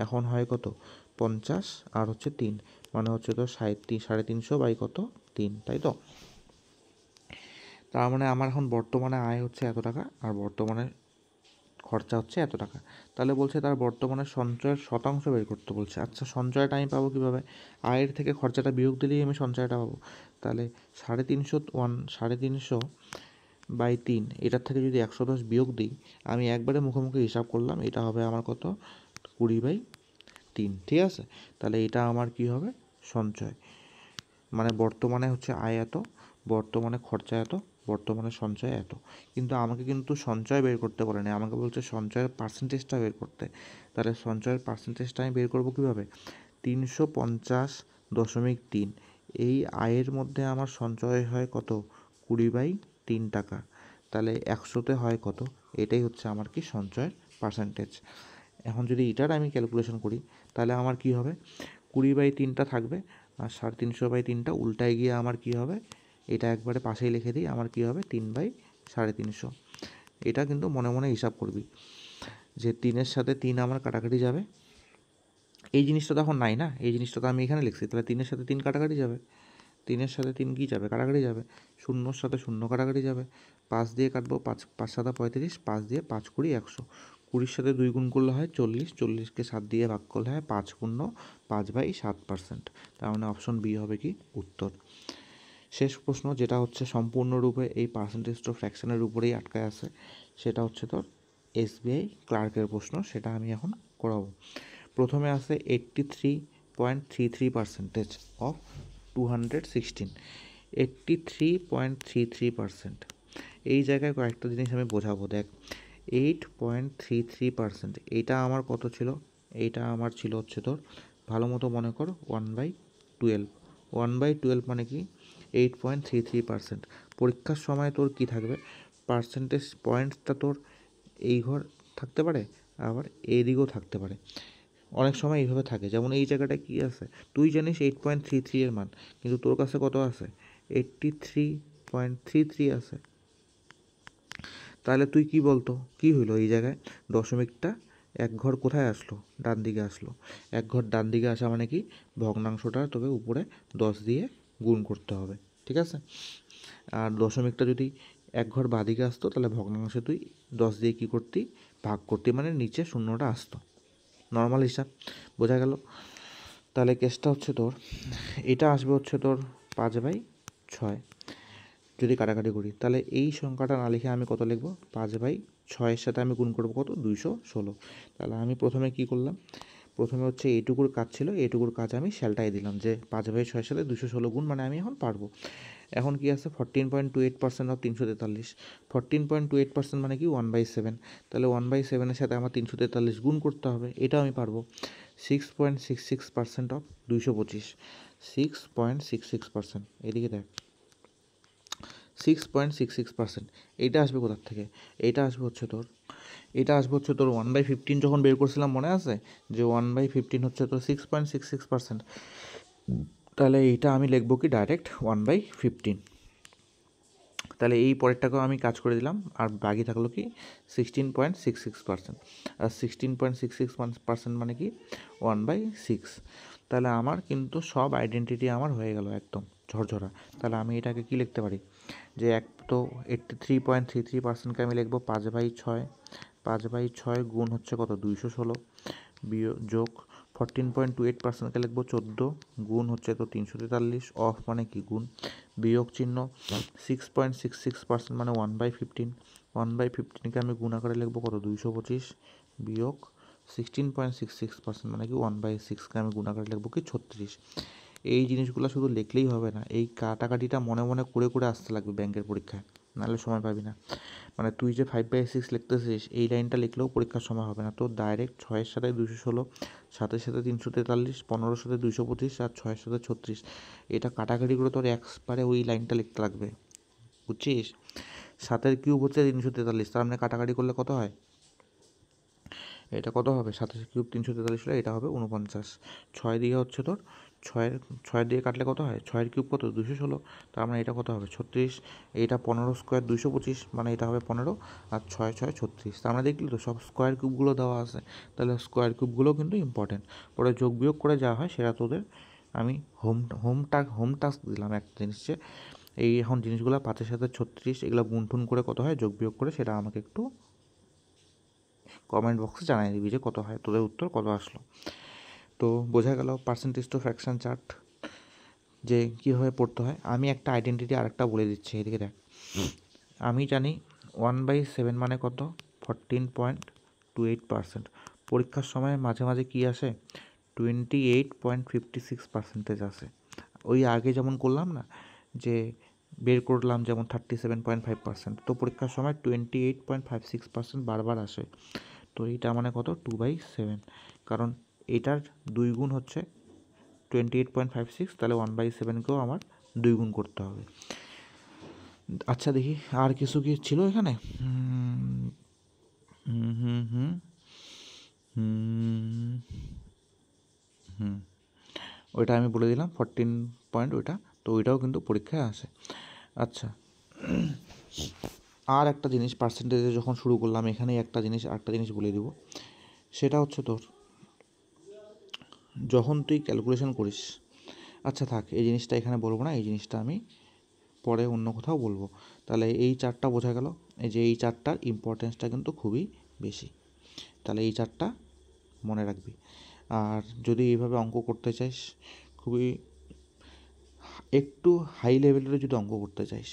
এখন হয় কত 50 আর হচ্ছে 3, মানে হচ্ছে তোর 350 বাই কত 3, তাই তো। তার মানে আমার এখন বর্তমানে আয় হচ্ছে এত টাকা আর বর্তমানে খরচা হচ্ছে এত টাকা, তাহলে বলছে তার বর্তমানে সঞ্চয়ের শতাংশ বের করতে বলছে। আচ্ছা সঞ্চয়টা আমি পাবো কীভাবে, আয়ের থেকে খরচাটা বিয়োগ দিলেই আমি সঞ্চয়টা পাবো, তাহলে 350/3 এটার থেকে যদি 110 বিয়োগ দিই, আমি একবারে মুখোমুখি হিসাব করলাম, এটা হবে আমার কত 20/3, ঠিক আছে। তাহলে এটা আমার কি হবে সঞ্চয়, মানে বর্তমানে হচ্ছে আয় এত, বর্তমানে খরচা এত, বর্তমানে সঞ্চয় এত। কিন্তু আমাকে কিন্তু সঞ্চয় বের করতে বলে না, আমাকে বলছে সঞ্চয়ের পার্সেন্টেজটা বের করতে। তাহলে সঞ্চয়ের পার্সেন্টেজটা আমি বের করবো কীভাবে, 350.3, এই আয়ের মধ্যে আমার সঞ্চয় হয় কত 20/3 টাকা, তাহলে 100-তে হয় কত, এটাই হচ্ছে আমার কি সঞ্চয়ের পার্সেন্টেজ। এখন যদি এটার আমি ক্যালকুলেশন করি তাহলে আমার কি হবে 20/3টা থাকবে, আর 350/3টা উল্টায় গিয়ে আমার কি হবে, এটা একবারে পাশেই লিখে দিই, আমার কি হবে 3/350। এটা কিন্তু মনে মনে হিসাব করবি যে 3-এর সাথে 3 আমার কাটাকাটি যাবে, এই জিনিসটা তো এখন নাই না, এই জিনিসটা তো আমি এখানে লিখছি, তাহলে 3-এর সাথে 3 কাটাকাটি যাবে, 3-এর সাথে 3 কী যাবে কাটাকাটি যাবে, 0-র সাথে 0 কাটাকাটি যাবে, 5 দিয়ে কাটবো, 5 5 7 35, 5 দিয়ে 5 20 100, 20-র সাথে 2 গুণ করলে হয় 40, 40কে 7 দিয়ে ভাগ করলে হয় 5/7%, তার মানে অপশন বি হবে কি উত্তর। শেষ প্রশ্ন যেটা হচ্ছে সম্পূর্ণরূপে এই পার্সেন্টেজ টু ফ্র্যাকশনের উপরেই আটকায় আছে, সেটা হচ্ছে তোর এসবিআই ক্লার্কের প্রশ্ন, সেটা আমি এখন করাবো। প্রথমে আছে 83.33% অফ 216, 83.33%। এই জায়গায় কয়েকটা জিনিস আমি বোঝাবো, দেখ 8.33%, এইটা আমার কত ছিল, এইটা আমার ছিল হচ্ছে তোর ভালো মতো মনে কর 1/12, 1/12 মানে কি 8.33%। পরীক্ষার সময় তোর কি থাকবে পার্সেন্টেজ পয়েন্টসটা তোর এই ঘর থাকতে পারে আবার এই দিকেও থাকতে পারে, অনেক সময় এইভাবে থাকে, যেমন এই জায়গাটা কি আছে তুই জানিস 8.33 এর মান, কিন্তু তোর কাছে কত আছে 83.33 আছে, তাহলে তুই কি বলতো কি হইলো এই জায়গায় দশমিকটা এক ঘর কোথায় আসলো ডান দিকে আসলো, এক ঘর ডান দিকে আসা মানে কি ভগ্নাংশটা তোকে উপরে 10 দিয়ে গুণ করতে হবে, ঠিক আছে। আর দশমিকটা যদি এক ঘর বাঁদিকে আসতো তাহলে ভগ্নাংশে তুই 10 দিয়ে কী করতি ভাগ করতি, মানে নিচে শূন্যটা আসতো, নর্মাল হিসাব, বোঝা গেল। তাহলে কেসটা হচ্ছে তোর এটা আসবে হচ্ছে তোর 5/6, যদি কাটাকাটি করি তাহলে এই সংখ্যাটা না লিখে আমি কত লিখবো 5/6-এর সাথে আমি গুণ করবো কত 216। তাহলে আমি প্রথমে কি করলাম, প্রথমে হচ্ছে এইটুকুর কাজ ছিল, এইটুকুর কাজ আমি শ্যালটাই দিলাম যে 5/6-এর সাথে 216 গুণ, মানে আমি এখন পারবো। এখন কি আছে 14.28% অফ 343, 14.28% মানে কি 1/7, তাহলে 1/7 সাথে আমার 343 গুণ করতে হবে, এটা আমি পারবো। 6.66% অফ 225, 6.66%, এদিকে দেখ 6.66%, এইটা আসবে কোথার থেকে? এটা আসবে হচ্ছে তোর 1/15 যখন বের করছিলাম মনে আছে, যে 1/15 হচ্ছে তোর 6.66%, তাহলে এইটা আমি লিখবো কি ডাইরেক্ট 1/15। তাহলে এই পরেরটাকেও আমি কাজ করে দিলাম, আর বাকি থাকলো কি 16.66%, আর 16.66% মানে কি 1/6। তাহলে আমার কিন্তু সব আইডেন্টিটি আমার হয়ে গেল একদম ঝরঝরা। তাহলে আমি এটাকে কি লিখতে পারি, যে এক তো 83.33%কে আমি লিখবো 5/6, 5/6 গুণ হচ্ছে কত 216, বিয়োগ যোগ 14.28%কে লিখবো 14 গুণ হচ্ছে তো 343, অফ মানে কি গুণ, বিয়োগ চিহ্ন 6.66% মানে 1/15, 1/15কে আমি গুণ আকারে লিখবো কত 225, বিয়োগ 16.66% মানে কি 1/6কে আমি গুণ আকারে লিখবো কি 36। এই জিনিসগুলো শুধু লিখলেই হবে না, এই কাটাকাটিটা মনে মনে করে করে আসতে লাগবে ব্যাংকের পরীক্ষায়, নাহলে সময় পাবি না। মানে তুই যে 5/6 লিখতেছিস, এই লাইনটা লিখলেও পরীক্ষার সময় হবে না, তো ডাইরেক্ট 6-এর সাথে 216, 7-এর সাথে 343, 15-এর সাথে 225, আর 6-এর সাথে 36, এটা কাটাকাটি করে তোর একবারে ওই লাইনটা লিখতে লাগবে, বুঝছিস? 7-এর কিউব হচ্ছে 343, তার মানে কাটাকাটি করলে কত হয়, এটা কত হবে, 7-এর কিউব 343 হলে এটা হবে 49। 6 দিয়ে হচ্ছে তোর 6 দিয়ে কাটলে কত হয়, 6-এর কিউব কত 216, তার মানে এটা কত হবে 36, এইটা 15 স্কোয়ার 225 মানে এটা হবে 15, আর 6 6 36, তার মানে দেখলি তো সব স্কোয়ার কিউবগুলো দেওয়া আছে, তাহলে স্কোয়ার কিউবগুলো কিন্তু ইম্পর্টেন্ট। পরে যোগ বিয়োগ করে যা হয় সেটা তোদের আমি হোম টাস্ক দিলাম একটা জিনিস, যে এই এখন জিনিসগুলো 5-এর সাথে 36 এগুলো গুণটুন করে কত হয় যোগ বিয়োগ করে সেটা আমাকে একটু কমেন্ট বক্সে জানিয়ে দিবি যে কত হয়, তোদের উত্তর কত আসলো। তো বোঝা গেল পার্সেন্টেজ টু ফ্র্যাকশন চার্ট যে কীভাবে পড়তে হয়। আমি একটা আইডেন্টিটি আরেকটা বলে দিচ্ছি, এদিকে দেখ। আমি জানি 1/7 মানে কত 14.28%, পরীক্ষার সময় মাঝে মাঝে কী আসে 28.56% আসে। ওই আগে যেমন করলাম না, যে বের করলাম যেমন 37.5%, তো পরীক্ষার সময় 28.56% বারবার আসে। তো এইটা মানে কত 2/7, কারণ এটার 2 গুণ হচ্ছে 28.56, তাহলে 1/7কেও আমার 2 গুণ করতে হবে। আচ্ছা দেখি আর কিছু কি ছিল এখানে, হুম হুম হুম হুম হুম ওইটা আমি বলে দিলাম 14 পয়েন্ট ওইটা, তো ওইটাও কিন্তু পরীক্ষায় আসে। আচ্ছা, আর একটা জিনিস পার্সেন্টেজে যখন শুরু করলাম, এখানেই একটা জিনিস বলে দিব, সেটা হচ্ছে তোর যখন তুই ক্যালকুলেশন করিস, আচ্ছা থাক এই জিনিসটা এখানে বলবো না, এই জিনিসটা আমি পরে অন্য কোথাও বলবো। তাহলে এই চারটা বোঝা গেল, এই যে এই চারটার ইম্পর্টেন্সটা কিন্তু খুবই বেশি, তাহলে এই চারটা মনে রাখবি। আর যদি এইভাবে অঙ্ক করতে চাইস, খুবই একটু হাই লেভেলের যদি অঙ্ক করতে চাইস,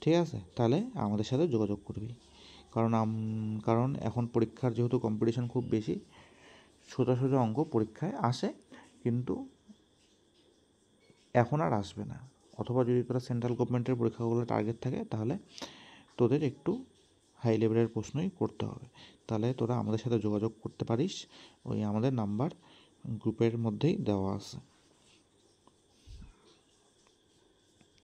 ঠিক আছে, তাহলে আমাদের সাথে যোগাযোগ করবি। কারণ এখন পরীক্ষার যেহেতু কম্পিটিশন খুব বেশি, সোজা সোজা অঙ্ক পরীক্ষায় আসে, কিন্তু এখন আর আসবে না। অথবা যদি তোরা সেন্ট্রাল গভর্নমেন্টের পরীক্ষাগুলো টার্গেট থাকে, তাহলে তোদের একটু হাই লেভেলের প্রশ্নই করতে হবে। তাহলে তোরা আমাদের সাথে যোগাযোগ করতে পারিস, ওই আমাদের নাম্বার গ্রুপের মধ্যেই দেওয়া আছে।